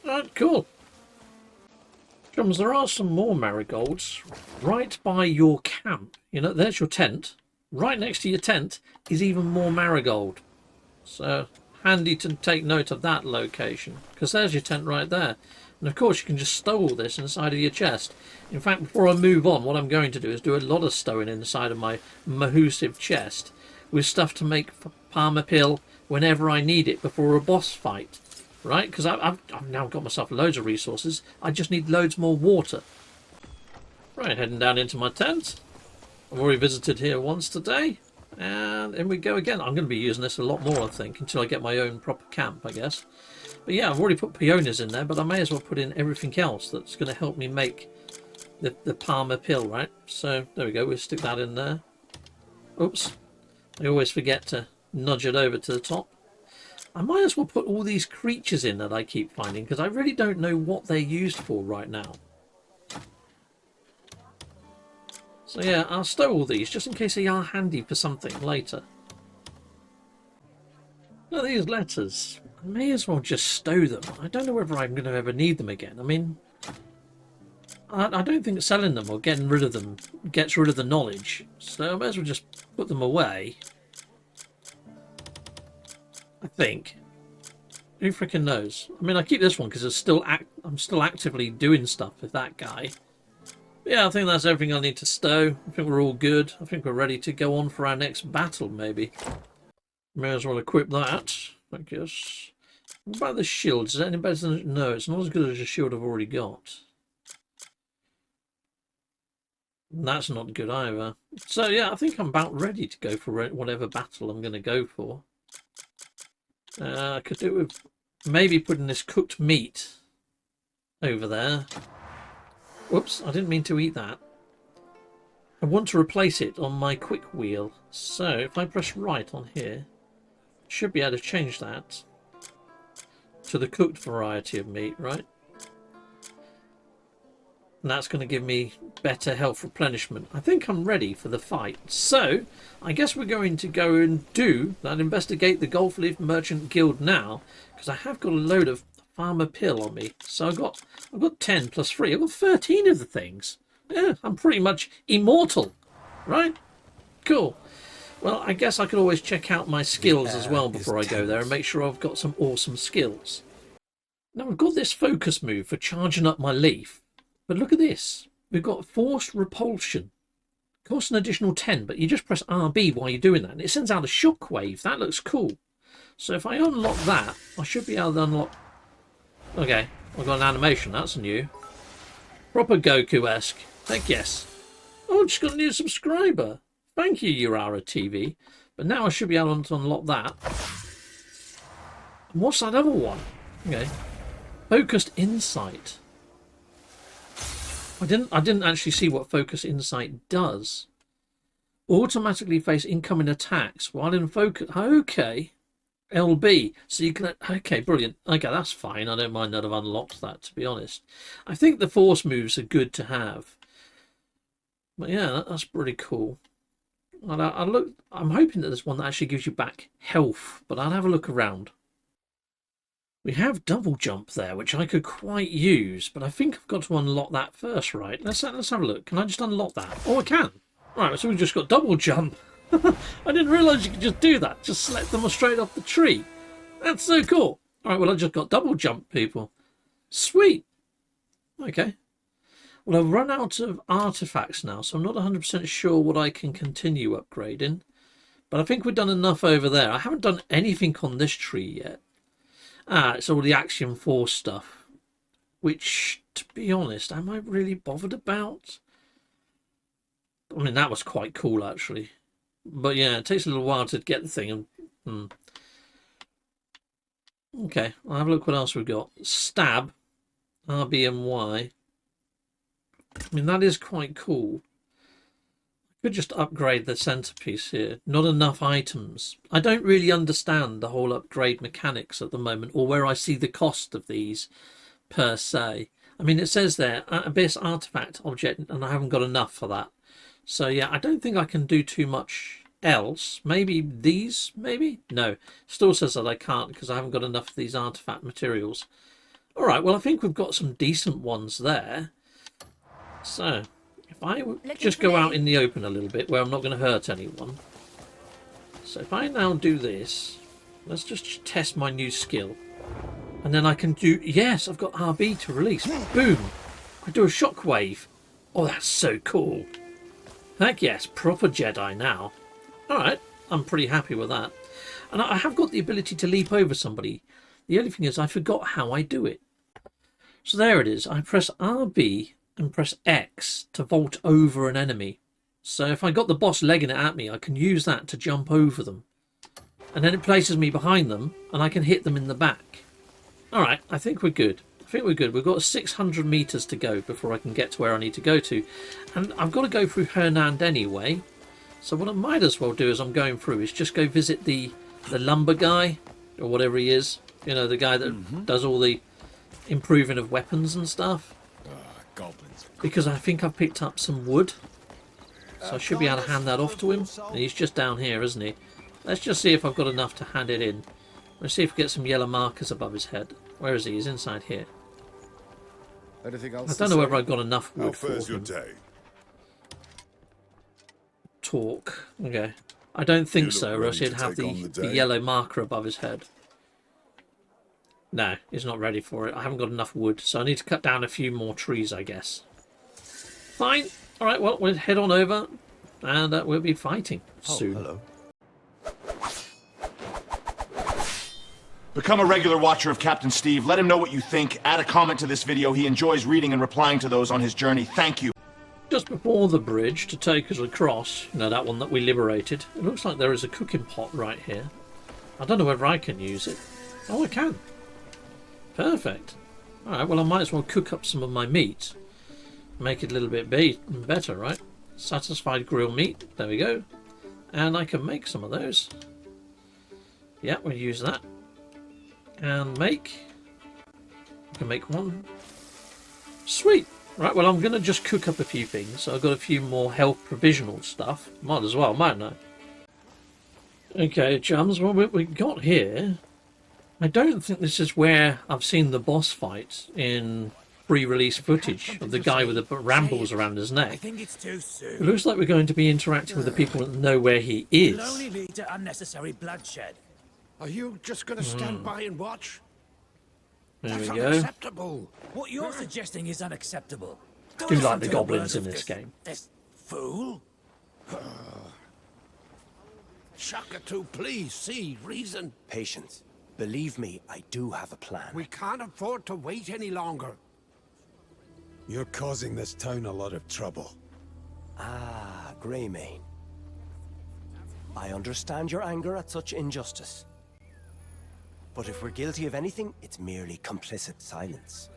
Alright, cool. Chums, there are some more marigolds right by your camp. You know, there's your tent. Right next to your tent is even more marigold. So, handy to take note of that location. Because there's your tent right there. And of course, you can just stow all this inside of your chest. In fact, before I move on, what I'm going to do is do a lot of stowing inside of my mahoosive chest with stuff to make Palmar pill whenever I need it before a boss fight. Right? Because I've now got myself loads of resources. I just need loads more water. Right, heading down into my tent. I've already visited here once today. And in we go again. I'm going to be using this a lot more, I think, until I get my own proper camp, I guess. But yeah, I've already put peonies in there, but I may as well put in everything else that's going to help me make the Palmar pill, right? So there we go. We'll stick that in there. Oops. I always forget to nudge it over to the top. I might as well put all these creatures in that I keep finding, because I really don't know what they're used for right now. So yeah, I'll stow all these just in case they are handy for something later. Now these letters, I may as well just stow them. I don't know whether I'm going to ever need them again. I mean, I don't think selling them or getting rid of them gets rid of the knowledge. So I may as well just put them away. I think. Who freaking knows? I mean, I keep this one because I'm still actively doing stuff with that guy. Yeah, I think that's everything I need to stow. I think we're all good. I think we're ready to go on for our next battle, maybe. May as well equip that, I guess. What about the shield? Is that any better than... No, it's not as good as the shield I've already got. And that's not good either. So, yeah, I think I'm about ready to go for whatever battle I'm going to go for. I could do it with maybe putting this cooked meat over there. Whoops, I didn't mean to eat that. I want to replace it on my quick wheel. So if I press right on here, I should be able to change that to the cooked variety of meat, right? And that's going to give me better health replenishment. I think I'm ready for the fight. So I guess we're going to go and do that, investigate the Goldleaf Merchant Guild now, because I have got a load of Palmar pill on me. So I've got 10 plus 3. I've got 13 of the things. Yeah, I'm pretty much immortal, right? Cool. Well, I guess I could always check out my skills as well before I go there and make sure I've got some awesome skills. Now I've got this focus move for charging up my leaf, but look at this. We've got forced repulsion. Costs an additional 10, but you just press RB while you're doing that, and it sends out a shockwave. That looks cool. So if I unlock that, I should be able to unlock... Okay, I've got an animation. That's new. Proper Goku-esque. Heck yes. Oh, just got a new subscriber. Thank you, Urara TV. But now I should be able to unlock that. And what's that other one? Okay. Focused Insight. I didn't actually see what Focused Insight does. Automatically face incoming attacks while in focus. Okay. LB. So you can... Okay, brilliant. Okay, that's fine. I don't mind that I've unlocked that, to be honest. I think the force moves are good to have. But yeah, that's pretty cool. I'm hoping that there's one that actually gives you back health, but I'll have a look around. We have double jump there, which I could quite use, but I think I've got to unlock that first, right? Let's have a look. Can I just unlock that? Oh, I can. Right, so we've just got double jump. I didn't realise you could just do that. Just select them straight off the tree. That's so cool. All right, well, I just got double jump, people. Sweet. Okay. Well, I've run out of artifacts now, so I'm not 100% sure what I can continue upgrading. But I think we've done enough over there. I haven't done anything on this tree yet. Ah, it's all the Axiom 4 stuff. Which, to be honest, am I really bothered about? I mean, that was quite cool, actually. But yeah, it takes a little while to get the thing. Okay, I'll have a look what else we've got. Stab. RBMY. I mean, that is quite cool. I could just upgrade the centerpiece here. Not enough items. I don't really understand the whole upgrade mechanics at the moment, or where I see the cost of these per se. I mean, it says there, Abyss Artifact Object, and I haven't got enough for that. So yeah, I don't think I can do too much else. Maybe these, maybe? No. Still says that I can't because I haven't got enough of these artifact materials. Alright, well I think we've got some decent ones there. So, if I just go out in the open a little bit where I'm not going to hurt anyone. So if I now do this, let's just test my new skill. And then I can do, yes, I've got RB to release. Boom! I do a shockwave. Oh, that's so cool. Heck yes, proper Jedi now. Alright, I'm pretty happy with that. And I have got the ability to leap over somebody. The only thing is I forgot how I do it. So there it is. I press RB and press X to vault over an enemy. So if I got the boss legging it at me, I can use that to jump over them. And then it places me behind them, and I can hit them in the back. Alright, I think we're good. We've got 600 metres to go before I can get to where I need to go to. And I've got to go through Hernand anyway. So what I might as well do as I'm going through is just go visit the lumber guy, or whatever he is. You know, the guy that does all the improving of weapons and stuff. Goblins. Because I think I've picked up some wood. So I should be able to hand that off to him. And he's just down here, isn't he? Let's just see if I've got enough to hand it in. Let's see if we get some yellow markers above his head. Where is he? He's inside here. Anything else? I don't know whether I've got enough How wood for fares your him. day? Talk. Okay. I don't think You look so, or else ready he'd to have take on the the day. yellow marker above his head. No, he's not ready for it. I haven't got enough wood, so I need to cut down a few more trees, I guess. Fine. Alright, well, we'll head on over, and we'll be fighting soon. Hello. Become a regular watcher of Captain Steve. Let him know what you think. Add a comment to this video. He enjoys reading and replying to those on his journey. Thank you. Just before the bridge to take us across, you know, that one that we liberated, it looks like there is a cooking pot right here. I don't know whether I can use it. Oh, I can. Perfect. Alright, well, I might as well cook up some of my meat. Make it a little bit better, right? Satisfied grilled meat. There we go. And I can make some of those. Yeah, we'll use that. And make. I can make one. Sweet. Right, well, I'm going to just cook up a few things. So I've got a few more health provisional stuff. Might as well, mightn't I? Okay, chums, what we got here... I don't think this is where I've seen the boss fight in pre-release footage of the guy with the rambles around his I neck. think it's too It soon. looks like we're going to be interacting with the people that know where he is. It'll only lead to unnecessary bloodshed. Are you just going to stand by and watch? There we That's go. unacceptable. What you're suggesting is unacceptable. Do Don't like listen the to goblins words in of this game. This fool. Shaka 2, please see reason. Patience. Believe me, I do have a plan. We can't afford to wait any longer. You're causing this town a lot of trouble. Ah, Greymane. I understand your anger at such injustice. But if we're guilty of anything, it's merely complicit silence.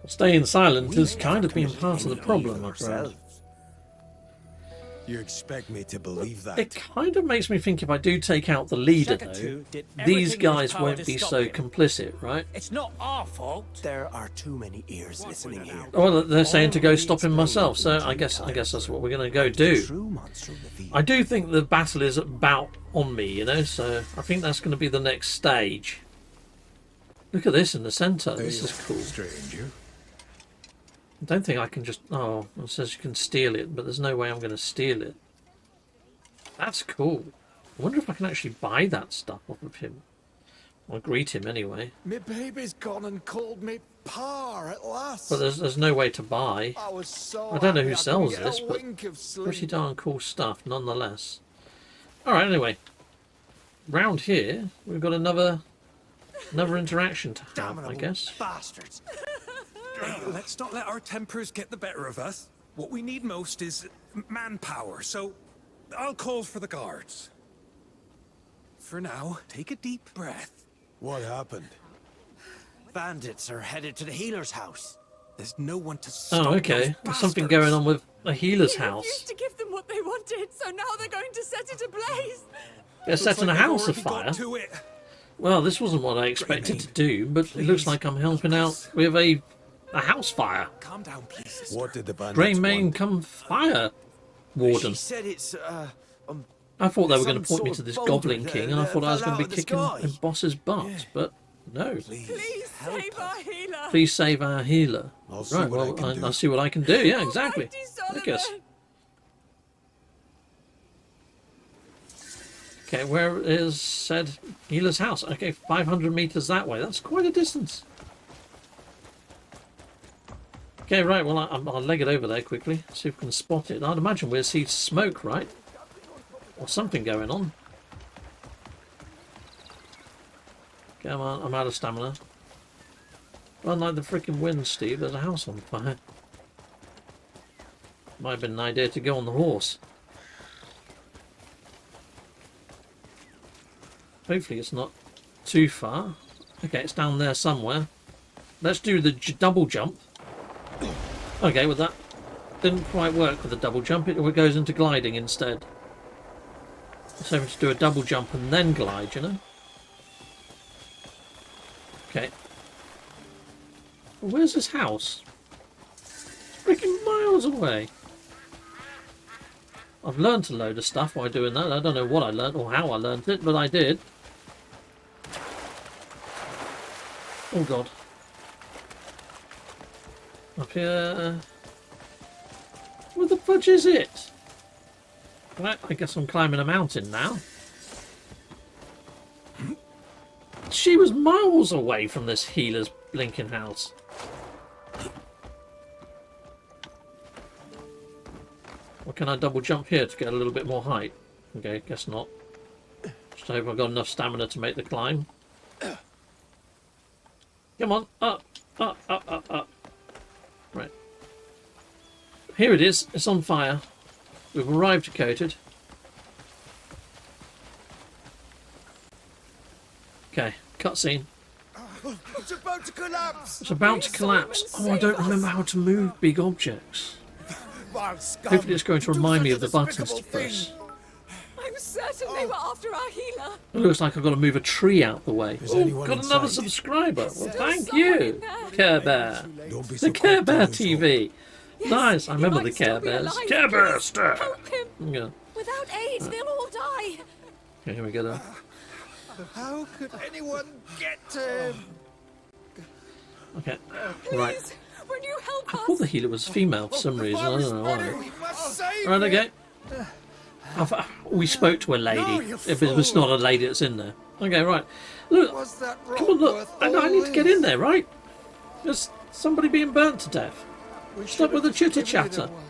Staying silent We has may kind have of been committed part of the any problem, evil my friend. ourselves. You expect me to believe that? It kind of makes me think if I do take out the leader, Shaka though, 2 did these everything in his guys power won't to be stop so him. complicit, right? It's not our fault. There are too many ears listening here. Well, they're saying to go Already stop him explained myself, so in I due guess time. that's what we're going to go The do. true monster revealed. I do think the battle is about on me, you know, so I think that's going to be the next stage. Look at this in the centre. This is cool. Stranger. I don't think I can just... Oh, it says you can steal it, but there's no way I'm going to steal it. That's cool. I wonder if I can actually buy that stuff off of him. I'll greet him anyway. Me baby's gone and called me par at last. But there's no way to buy. I was so I don't know who happy I sells couldn't get this, a but wink of sleep. pretty darn cool stuff nonetheless. Alright, anyway. Round here, we've got another interaction to have, I guess. Bastards. Let's not let our tempers get the better of us. What we need most is manpower, so I'll call for the guards. For now, take a deep breath. What happened? Bandits are headed to the healer's house. There's no one to stop Oh, okay. those There's something bastards. going on with a healer's He refused house. to give them what they wanted, so now they're going to set it ablaze. They're setting a Looks like house they've afire. already got to it. Well, this wasn't what I expected to do, but it looks like I'm helping out with a house fire. Calm down, please. sister. What did the bandits Greymane want? come fire warden. She said it's, I thought they were going to some point me sort to of this boulder Goblin that, King, and I thought I was fell going to out be of the kicking sky. a boss's butt, but no. Please save our healer. Please save our healer. I'll see Right, what I well, can do. I'll see what I can do. Yeah, exactly. Almighty I guess. Solomon. Okay, where is said healer's house? Okay, 500 meters that way. That's quite a distance. Okay, right, well, I'll leg it over there quickly, see if we can spot it. I'd imagine we'll see smoke, right? Or something going on. Come on, I'm out of stamina. Unlike the freaking wind, Steve, there's a house on fire. Might have been an idea to go on the horse. Hopefully it's not too far. Okay, it's down there somewhere. Let's do the double jump. Okay, with that. Didn't quite work with the double jump. It goes into gliding instead. Let's have to do a double jump and then glide, you know? Okay. Well, where's this house? It's freaking miles away. I've learnt a load of stuff while doing that. I don't know what I learnt or how I learnt it, but I did. Oh god. Up here. Where the fudge is it? Right, I guess I'm climbing a mountain now. She was miles away from this healer's blinking house. Or can I double jump here to get a little bit more height? Okay, guess not. Just hope I've got enough stamina to make the climb. Come on, up, up, up, up, up. Right. Here it is. It's on fire. We've arrived to Coated. Okay, cutscene. It's about to collapse! It's about to collapse. Oh, I don't remember how to move big objects. Hopefully it's going to remind me of the buttons to press. I'm certain they were after our healer. It looks like I've got to move a tree out the way. Oh, anyone got another inside? subscriber. Well, thank someone you, in there. Care Bear. Don't be The so Care quick to Bear lose TV. Nice, I He remember might the still Care be Bears. alive. Care Bear Please, star. help him. Yeah. Without aid, they'll all die. Okay, here we go. Then. How could anyone get to him? Okay, Please, right. will you help I us? thought the healer was female for some reason. I don't know why. We must save Right, him. okay. We spoke to a lady. If it was not a lady that's in there. Okay, right. Look, Was that come on, look. worth I all need to get this? in there, right? There's somebody being burnt to death. We Stop with the should have chitter given it chatter. away.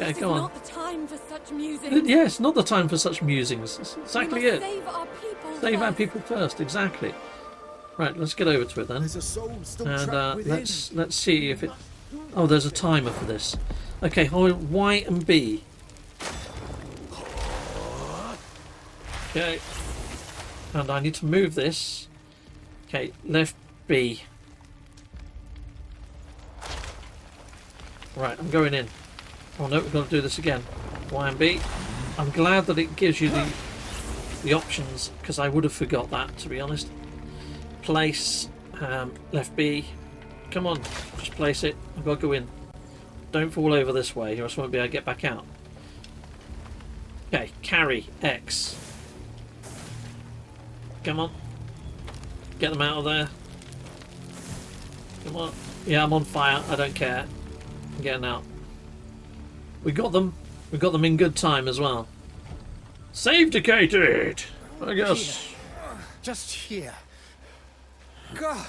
Okay, This come is on. not the time for such musings. Yes, not the time for such musings. That's exactly we must it. Save our people. Save our first. people first, exactly. Right, let's get over to it then. There's a soul still And trapped within. let's see if it... Oh, there's a timer for this. Okay, hold Y and B. Okay. And I need to move this. Okay, left B. Right, I'm going in. Oh no, we've got to do this again. Y and B. I'm glad that it gives you the options, because I would have forgot that, to be honest. Place, left B. Come on, just place it. I've got to go in. Don't fall over this way, or else I won't be able to get back out. Okay, carry, X. Come on. Get them out of there. Come on. Yeah, I'm on fire. I don't care. I'm getting out. We got them. We got them in good time as well. Save Decated! I guess. Just here. God,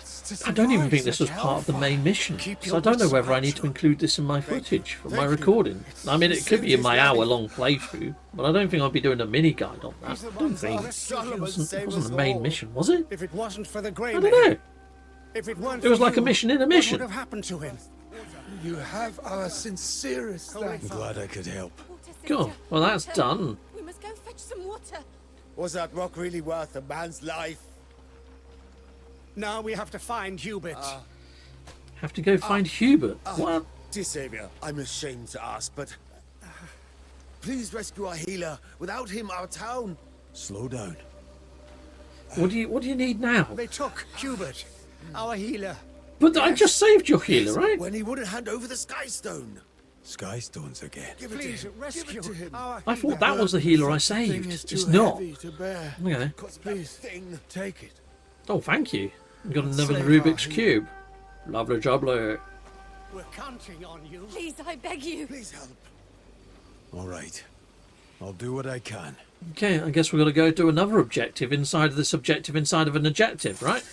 I don't even think this was part of the main mission, so I don't know whether I need to include this in my footage for my recording. I mean, it could be in my hour-long playthrough, but I don't think I'll be doing a mini-guide on that. I don't think. It wasn't a main mission, was it? If it wasn't for the I Greymane, don't know. if it weren't It was for like a you, mission in a what mission. would have happened to him? you have our sincerest thanks. I'm glad I could help. Water, Cool. sister. Well, that's Water. done. We must go fetch some water. Was that rock really worth a man's life? Now we have to find Hubert. Have to go find Hubert. What? Dear Saviour, I'm ashamed to ask, but please rescue our healer. Without him, our town. Slow down. What do you need now? They took Hubert, our healer. But I just saved your healer, right? When he wouldn't hand over the Sky Stone. Sky stones again. Give it Please to him. rescue Give it to him. our I healer. thought that was the healer I saved. It's not. To bear. Okay. Please, take it. Oh, thank you. We've got another Rubik's Cube. Lovely jubbly. We're counting on you. Please, I beg you. Please help. All right. I'll do what I can. Okay, I guess we've got to go do another objective inside of this objective inside of an objective, right?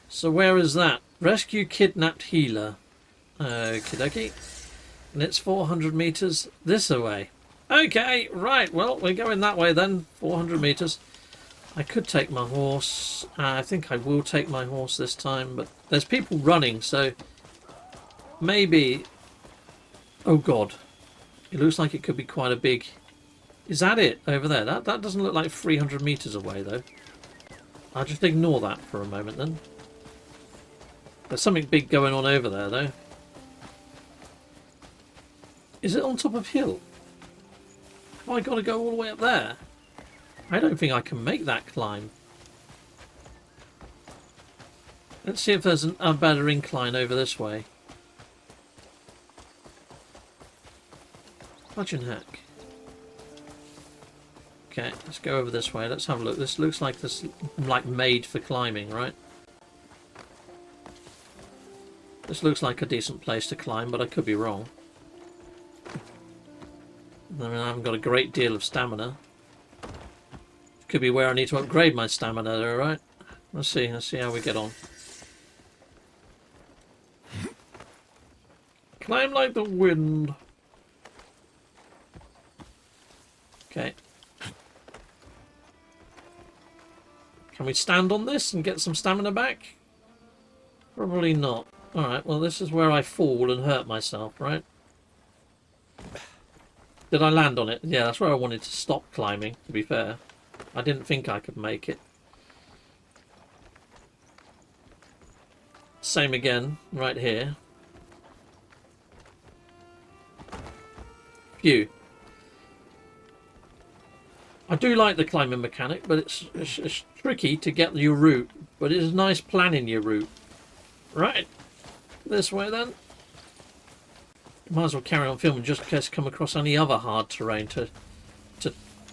So where is that? Rescue kidnapped healer. Okie dokie. And it's 400 meters this way. Okay, right. Well, we're going that way then. 400 meters. I could take my horse. I think I will take my horse this time, but there's people running, so maybe Oh god. It looks like it could be quite a big... Is that it over there? That doesn't look like 300 meters away though. I'll just ignore that for a moment then. There's something big going on over there though. Is it on top of hill? Have I got to go all the way up there? I don't think I can make that climb. Let's see if there's a better incline over this way. Fudging heck. Okay, let's go over this way. Let's have a look. This looks like made for climbing, right? This looks like a decent place to climb, but I could be wrong. I mean, I haven't got a great deal of stamina. Could be where I need to upgrade my stamina there, right? Let's see how we get on. Climb like the wind. Okay. Can we stand on this and get some stamina back? Probably not. Alright, well this is where I fall and hurt myself, right? Did I land on it? Yeah, that's where I wanted to stop climbing, to be fair. I didn't think I could make it. Same again, right here. Phew. I do like the climbing mechanic, but it's tricky to get your route. But it is nice planning your route. Right. This way then. Might as well carry on filming just in case I come across any other hard terrain to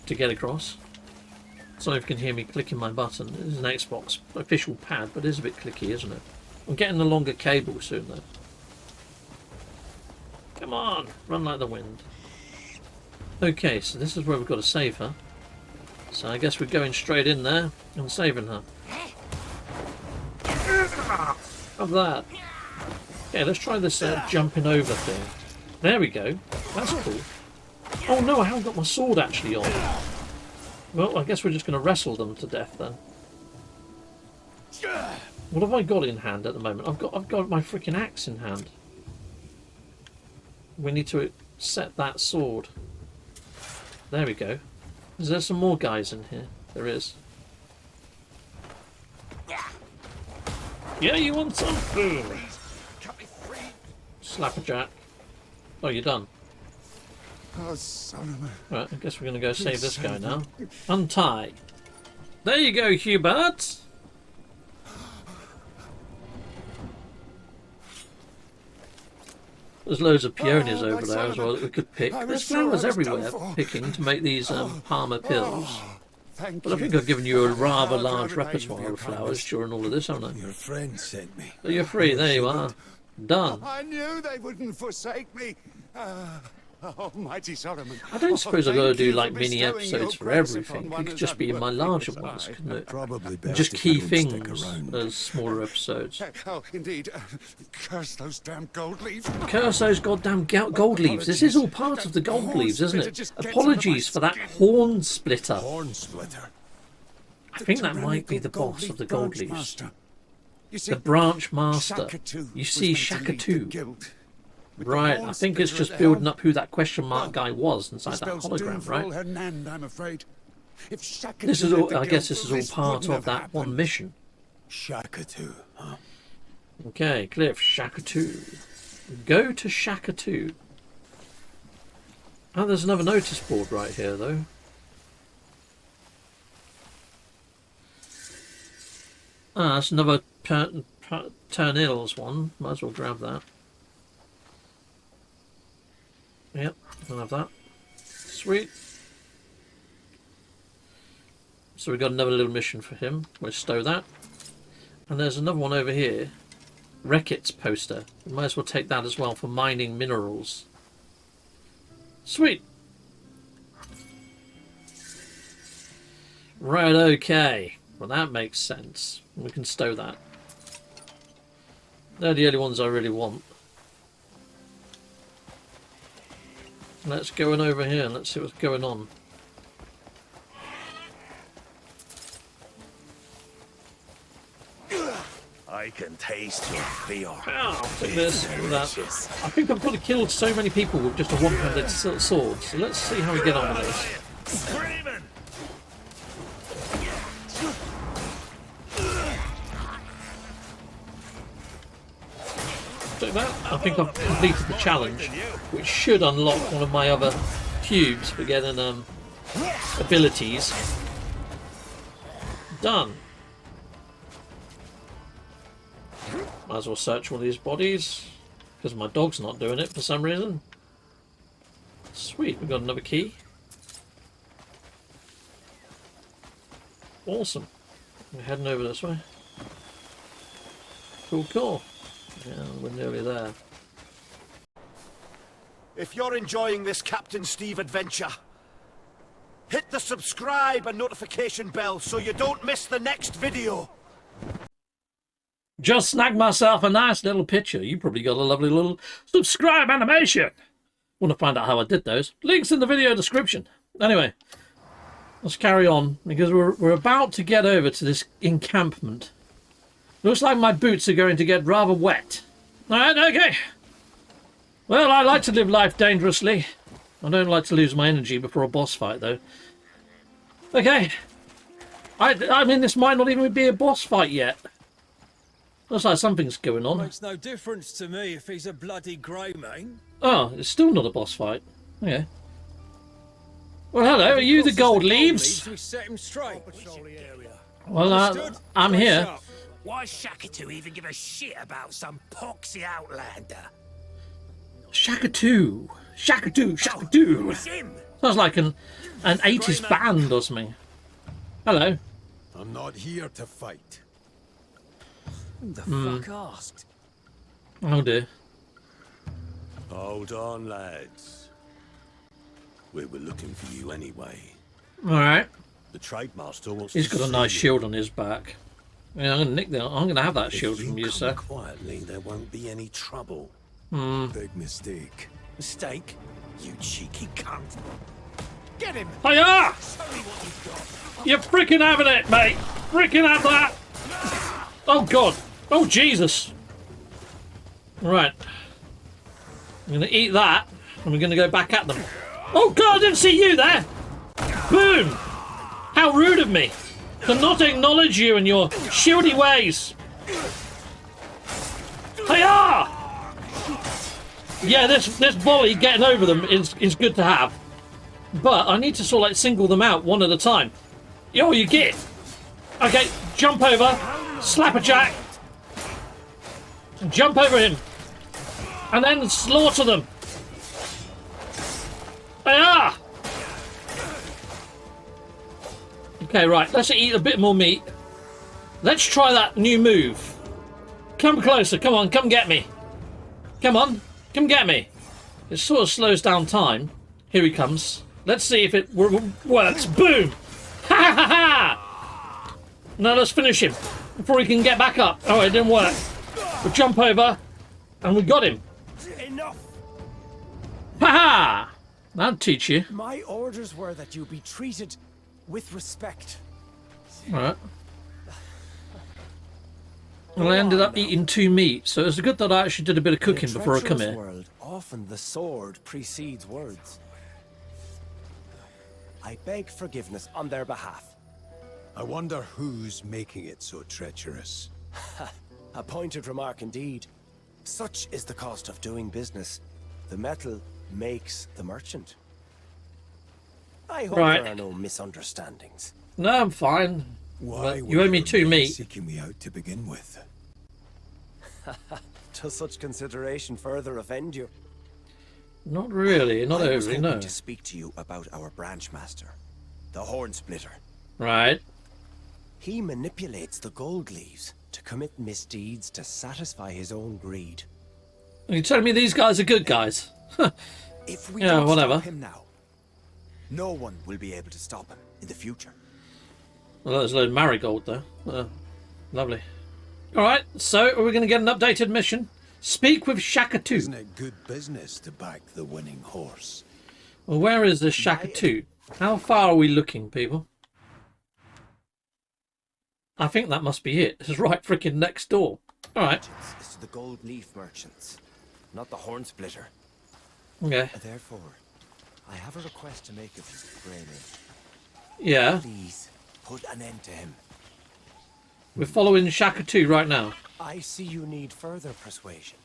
get across. Sorry if you can hear me clicking my button. This is an Xbox official pad, but it is a bit clicky, isn't it? I'm getting a longer cable soon though. Come on, run like the wind. Okay, so this is where we've got to save her. So I guess we're going straight in there and saving her. Of that. Okay, let's try this jumping over thing. There we go. That's cool. Oh no, I haven't got my sword actually on. Well, I guess we're just going to wrestle them to death then. What have I got in hand at the moment? I've got my freaking axe in hand. We need to set that sword. There we go. Is there some more guys in here? There is. Yeah, you want some? Slapperjack. Oh, you're done. Oh, son of a... Right, I guess we're going to go save this guy now. Untie. There you go, Hubert. There's loads of peonies over there as well that we could pick. There's flowers everywhere picking to make these Palmar pills. But I think I've given you a rather large repertoire of flowers during all of this, haven't I? Your friend sent me. So you're free, there you are. Done. I knew they wouldn't forsake me. Almighty Solomon. I don't suppose I've got to do like mini bestowing episodes your for grace everything. upon It could just be in my larger ones, couldn't it? Probably best Just if key you don't stick things around. as smaller episodes. Oh, indeed. Curse those damn gold leaves. Curse those goddamn gold leaves. This is all part of the gold leaves, isn't it? Apologies for that Hornsplitter. Hornsplitter. I think that might be the boss of the gold leaves. The branch master. You see Shaka-2. Right, I think it's just building up who that question mark guy was inside that hologram, right? This is all, I guess this is all part of that one mission. Shaka-2, huh? Okay, Kliff, Shaka-2. Go to Shaka-2. Oh, there's another notice board right here, though. Ah, that's another Turnil's one. Might as well grab that. Yep, I'll have that. Sweet. So we've got another little mission for him. We'll stow that. And there's another one over here. Reckitt's poster. We might as well take that as well for mining minerals. Sweet. Right, okay. Well, that makes sense. We can stow that. They're the only ones I really want. Let's go in over here and let's see what's going on. I can taste your fear. Ow, take this and that. I think I've got to kill so many people with just a one-handed sword. So let's see how we get on with this. Screaming! So that, I think I've completed the challenge, which should unlock one of my other cubes for getting abilities. Done. Might as well search one of these bodies, because my dog's not doing it for some reason. Sweet, we've got another key. Awesome. We're heading over this way. Cool, cool. Yeah, we're nearly there. If you're enjoying this Captain Steve adventure, hit the subscribe and notification bell so you don't miss the next video. Just snagged myself a nice little picture. You probably got a lovely little subscribe animation. Want to find out how I did those? Links in the video description. Anyway, let's carry on because we're about to get over to this encampment. Looks like my boots are going to get rather wet. Alright, okay. Well, I like to live life dangerously. I don't like to lose my energy before a boss fight, though. Okay. I mean, this might not even be a boss fight yet. Looks like something's going on. Makes no difference to me if he's a bloody Greymane. Oh, it's still not a boss fight. Okay. Well, hello. Are you the gold leaves? We set him straight. Well, I'm here. Why Shaka-2 even give a shit about some poxy outlander? Shaka-2. Shaka-2. Shaka-2. It's him. Sounds like an 80s band or something. Hello. I'm not here to fight. Who the fuck asked? Oh dear. Hold on, lads. We were looking for you anyway. Alright. The trade master wants He's to got a see nice you. shield on his back. Yeah, I'm gonna nick that. I'm gonna have that shield If from you, come sir. quietly, there won't be any trouble. Big mistake. Mistake? You cheeky cunt. Get him! Hiya! Show me what you've got. You're freaking having it, mate! Freaking have that! Oh god! Oh Jesus! Right. I'm gonna eat that, and we're gonna go back at them. Oh god, I didn't see you there! Boom! How rude of me to not acknowledge you and your shieldy ways! Hiya! Yeah, this volley getting over them is good to have. But I need to sort of like single them out one at a time. Yo, you get it. Okay, jump over, slap a jack, jump over him, and then slaughter them. Ah! Okay, right, let's eat a bit more meat. Let's try that new move. Come closer, come on, come get me. Come on, come get me. It sort of slows down time. Here he comes. Let's see if it works. Boom! Ha ha ha! Now let's finish him before he can get back up. Oh, it didn't work. We jump over, and we got him. Enough! Ha ha! That'll teach you. My orders were that you be treated with respect. Alright. Well, I ended up eating 2 meat, so it's good that I actually did a bit of cooking before I come In a here. world, often the sword precedes words. I beg forgiveness on their behalf. I wonder who's making it so treacherous. A pointed remark indeed. Such is the cost of doing business. The metal makes the merchant. I hope Right. there are no misunderstandings. No, I'm fine. Why But you owe me 2 meat. seeking me out to begin with? Does such consideration further offend you? Not really, not I was overly, hoping no. to speak to you about our branch master, the Hornsplitter. Right. He manipulates the gold leaves to commit misdeeds to satisfy his own greed. Are you telling me these guys are good guys? If we Yeah, don't whatever. stop him now, no one will be able to stop him in the future. Well, there's a load of marigold there. Lovely. Alright, so are we going to get an updated mission? Speak with Shaka-2. Isn't it good business to back the winning horse? Well, where is this Shaka-2? How far are we looking, people? I think that must be it. It's right freaking next door. All right. Is to the gold leaf merchants, not the Hornsplitter. Okay. Therefore, I have a request to make of you, Greymane. Yeah. Please, put an end to him. We're following Shaka 2 right now. I see you need further persuasion.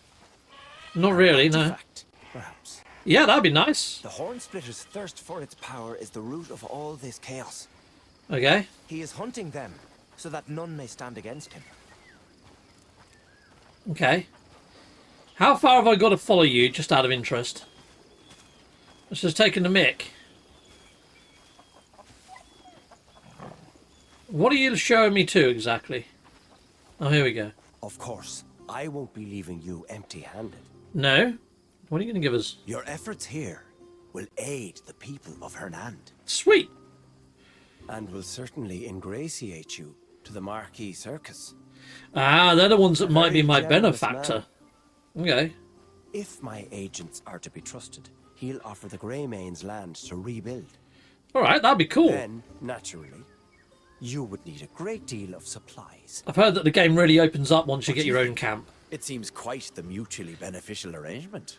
Not really, no. Artifact, perhaps. Yeah, that'd be nice. The Hornsplitter's thirst for its power is the root of all this chaos. Okay. He is hunting them, so that none may stand against him. Okay. How far have I got to follow you, just out of interest? Let's just take the mick. What are you showing me to, exactly? Oh, here we go. Of course, I won't be leaving you empty-handed. No? What are you going to give us? Your efforts here will aid the people of Hernand. Sweet! And will certainly ingratiate you to the Marquis Circus. Ah, they're the ones that might be my Very generous benefactor. Okay. If my agents are to be trusted, he'll offer the Greymane's land to rebuild. Alright, that'd be cool. Then, naturally, you would need a great deal of supplies. I've heard that the game really opens up once you get your own camp. It seems quite the mutually beneficial arrangement,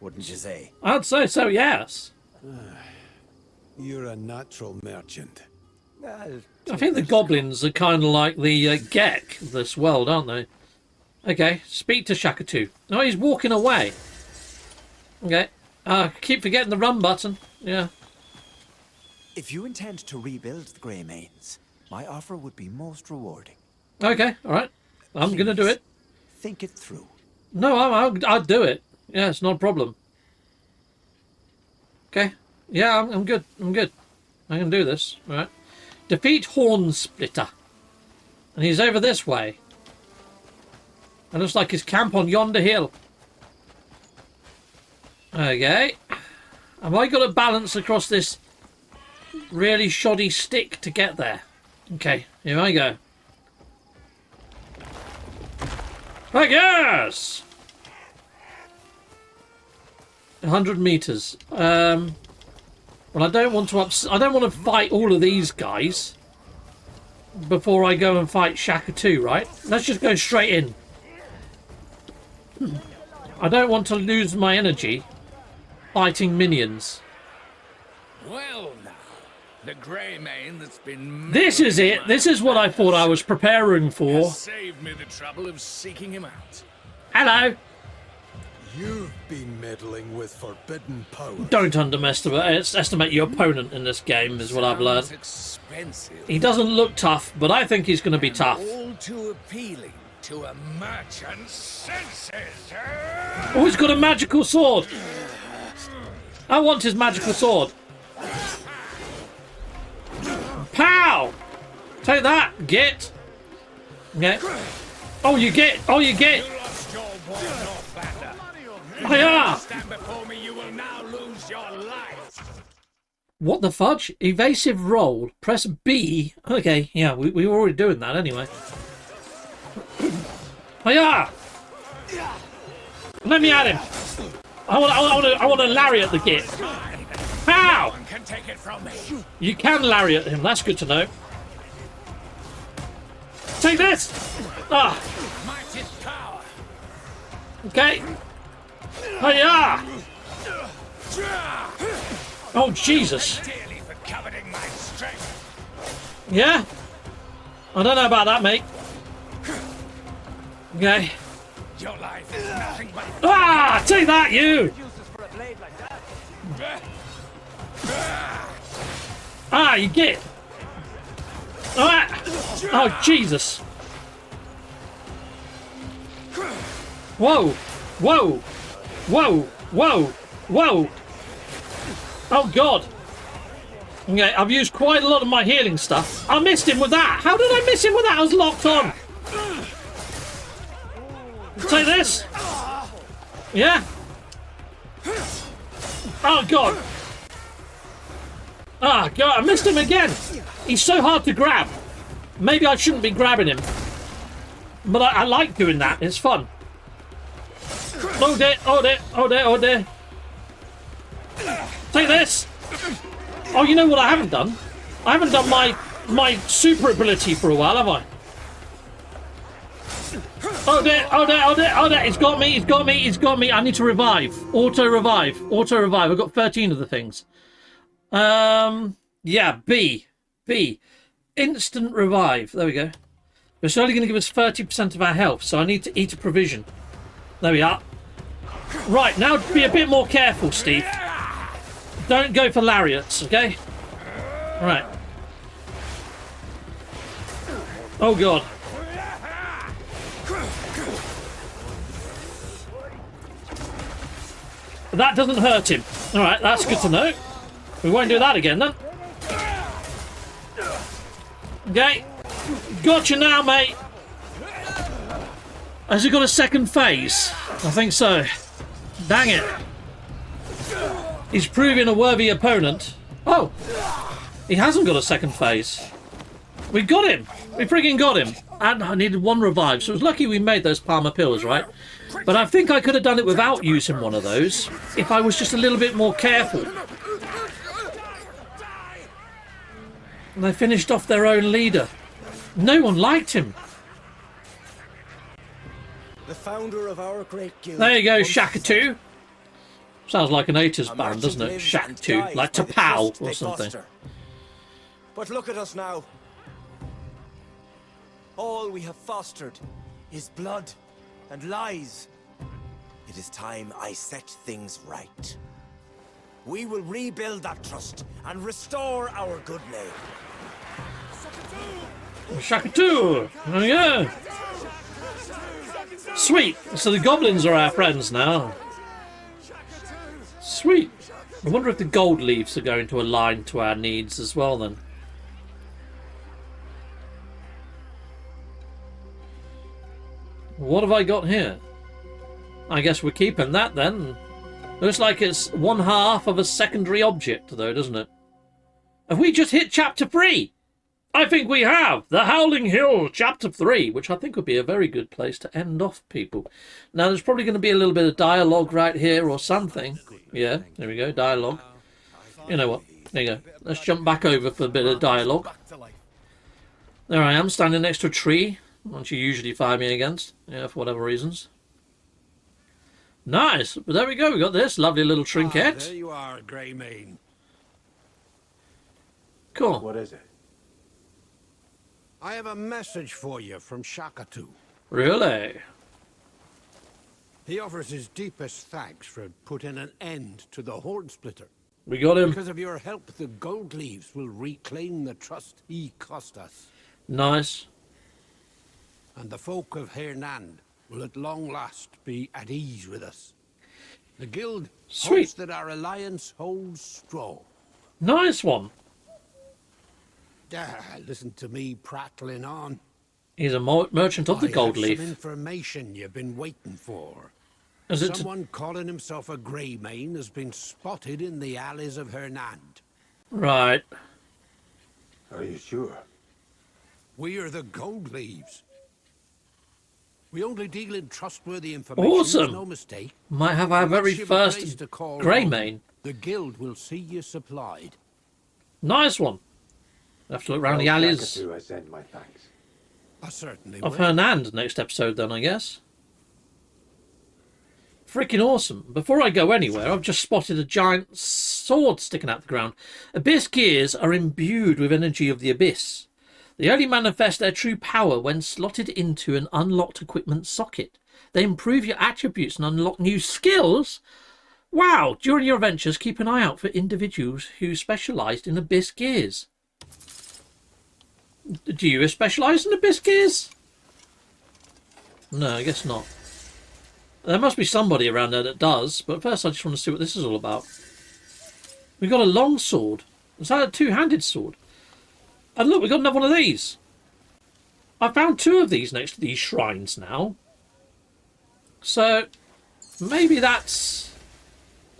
wouldn't you say? I'd say so, yes. You're a natural merchant. I think the goblins are kind of like the Gek of this world, aren't they? Okay, speak to Shaka 2. Oh, he's walking away. Okay. Keep forgetting the run button. Yeah. If you intend to rebuild the Greymanes, my offer would be most rewarding. Okay, alright. I'm going to do it. Think it through. No, I'll do it. Yeah, it's not a problem. Okay. Yeah, I'm good. I'm good. I can do this. Alright. Defeat Hornsplitter. And he's over this way. It looks like his camp on yonder hill. Okay. Have I got to balance across this really shoddy stick to get there? Okay, here I go. I guess! 100 meters. Well, I don't want to fight all of these guys before I go and fight Shaka 2, right? Let's just go straight in. I don't want to lose my energy fighting minions. Well now, the Greymane that's been... This is it. This is what I thought I was preparing for. Saved me the trouble of seeking him out. Hello. You've been meddling with forbidden power. Don't underestimate your opponent in this game, is what I've learned. Expensive. He doesn't look tough, but I think he's going to be tough. All too appealing to a merchant's senses. Oh, he's got a magical sword. I want his magical sword. Pow! Take that, git. Okay. Oh, you get. Oh, you get. You lost your boy, Northlander. Hiya! Stand before me, you will now lose your life. What the fudge? Evasive roll. Press B. Okay, yeah, we were already doing that anyway. Hiya! Let me at him. I want to lariat the git. How? No one can take it from me. You can lariat him. That's good to know. Take this. Ah. Might is power. Okay. Hiya! Oh Jesus! Dearly for coveting my strength. Yeah. I don't know about that, mate. Okay. Your life is nothing but... Ah! Take that, you! Ah, you get it. Ah! Oh, Jesus. Whoa! Whoa! Whoa! Whoa! Whoa! Oh, God. Okay, I've used quite a lot of my healing stuff. I missed him with that. How did I miss him with that? I was locked on. Take this. Yeah? Oh, God. Ah, God, I missed him again. He's so hard to grab. Maybe I shouldn't be grabbing him. But I like doing that. It's fun. Oh, dear. Oh, dear. Oh, dear. Oh, dear. Take this. Oh, you know what I haven't done? I haven't done my super ability for a while, have I? Oh dear, oh dear, oh dear, oh dear. It's got me, it's got me, it's got me. I need to revive. Auto revive. Auto revive. I've got 13 of the things. Yeah, B. Instant revive. There we go. It's only going to give us 30% of our health, so I need to eat a provision. There we are. Right, now be a bit more careful, Steve. Don't go for lariats, okay? Right. Oh, God. That doesn't hurt him. All right, that's good to know. We won't do that again, then. Okay. Gotcha now, mate. Has he got a second phase? I think so. Dang it. He's proving a worthy opponent. Oh. He hasn't got a second phase. We got him. We freaking got him. And I needed one revive, so it was lucky we made those Palmar pills, right? But I think I could have done it without using one of those if I was just a little bit more careful. And they finished off their own leader. No one liked him. The founder of our great guild. There you go, Shaka-2. Sounds like an 80s band, doesn't it? Shaka-2, like Pywel or something. But look at us now. All we have fostered is blood and lies. It is time I set things right. We will rebuild that trust and restore our good name. Shaka-2! There we go. Sweet! So the goblins are our friends now. Sweet! I wonder if the gold leaves are going to align to our needs as well then. What have I got here? I guess we're keeping that then. Looks like it's 1/2 of a secondary object though, doesn't it? Have we just hit chapter 3? I think we have! The Howling Hill, chapter 3, which I think would be a very good place to end off, people. Now, there's probably going to be a little bit of dialogue right here or something. Yeah, there we go, dialogue. You know what? There you go. Let's jump back over for a bit of dialogue. There I am, standing next to a tree, which you usually find me against, yeah, for whatever reasons. Nice! But there we go, we got this lovely little trinket. There you are, Greymane. Cool. What is it? I have a message for you from Shaka-2. Really? He offers his deepest thanks for putting an end to the Hornsplitter. We got him. Because of your help, the gold leaves will reclaim the trust he cost us. Nice. And the folk of Hernand will at long last be at ease with us. The guild hopes that our alliance holds strong. Nice one. Listen to me prattling on. He's a merchant of the gold leaf. Some information you've been waiting for. Is it Someone calling himself a Greymane has been spotted in the alleys of Hernand. Right. Are you sure? We are the gold leaves. We only deal in trustworthy information. Awesome. No mistake. Might have our very first Greymane. The guild will see you supplied. Nice one. Have to look around the alleys I send my thanks. I certainly of will. Hernand next episode then, I guess. Freaking awesome. Before I go anywhere, I've just spotted a giant sword sticking out the ground. Abyss gears are imbued with energy of the abyss. They only manifest their true power when slotted into an unlocked equipment socket. They improve your attributes and unlock new skills. Wow! During your adventures, keep an eye out for individuals who specialise in abyss gears. Do you specialise in abyss gears? No, I guess not. There must be somebody around there that does, but first I just want to see what this is all about. We've got a long sword. Is that a two-handed sword? And look, we've got another one of these. I found 2 of these next to these shrines now. So, maybe that's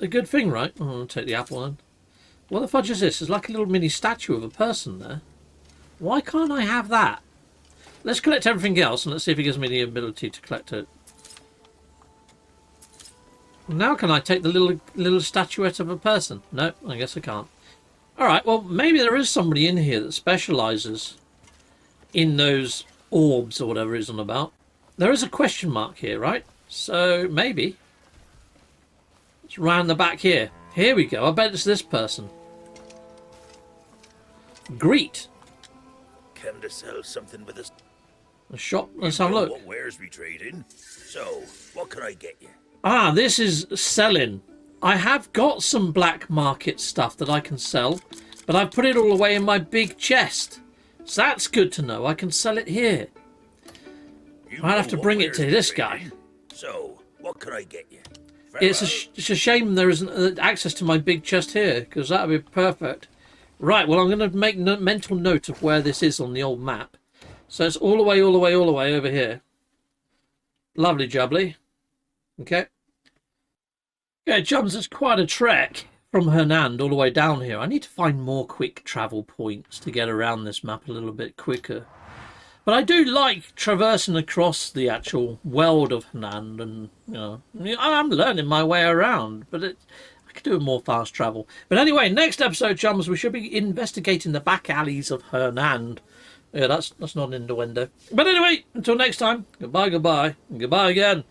a good thing, right? Oh, I'll take the apple then. What the fudge is this? It's like a little mini statue of a person there. Why can't I have that? Let's collect everything else and let's see if it gives me the ability to collect it. Now can I take the little statuette of a person? No, I guess I can't. Alright, well maybe there is somebody in here that specialises in those orbs or whatever it's on about. there is a question mark here, right? So maybe it's round the back here. Here we go. I bet it's this person. Greet. Come to sell something with us. A shop. Let's have a look. What wares we trade in? So, what can I get you? Ah, this is selling. I have got some black market stuff that I can sell, but I've put it all away in my big chest. So that's good to know. I can sell it here. I'd have to bring it to this guy. So, what can I get you? It's a shame there isn't access to my big chest here, because that would be perfect. Right, well, I'm going to make mental note of where this is on the old map. So it's all the way over here. Lovely jubbly. Okay. Okay, chums, it's quite a trek from Hernand all the way down here. I need to find more quick travel points to get around this map a little bit quicker. But I do like traversing across the actual world of Hernand, and I'm learning my way around, but I could do more fast travel. But anyway, next episode, chums, we should be investigating the back alleys of Hernand. Yeah, that's not an innuendo. But anyway, until next time, goodbye, and goodbye again.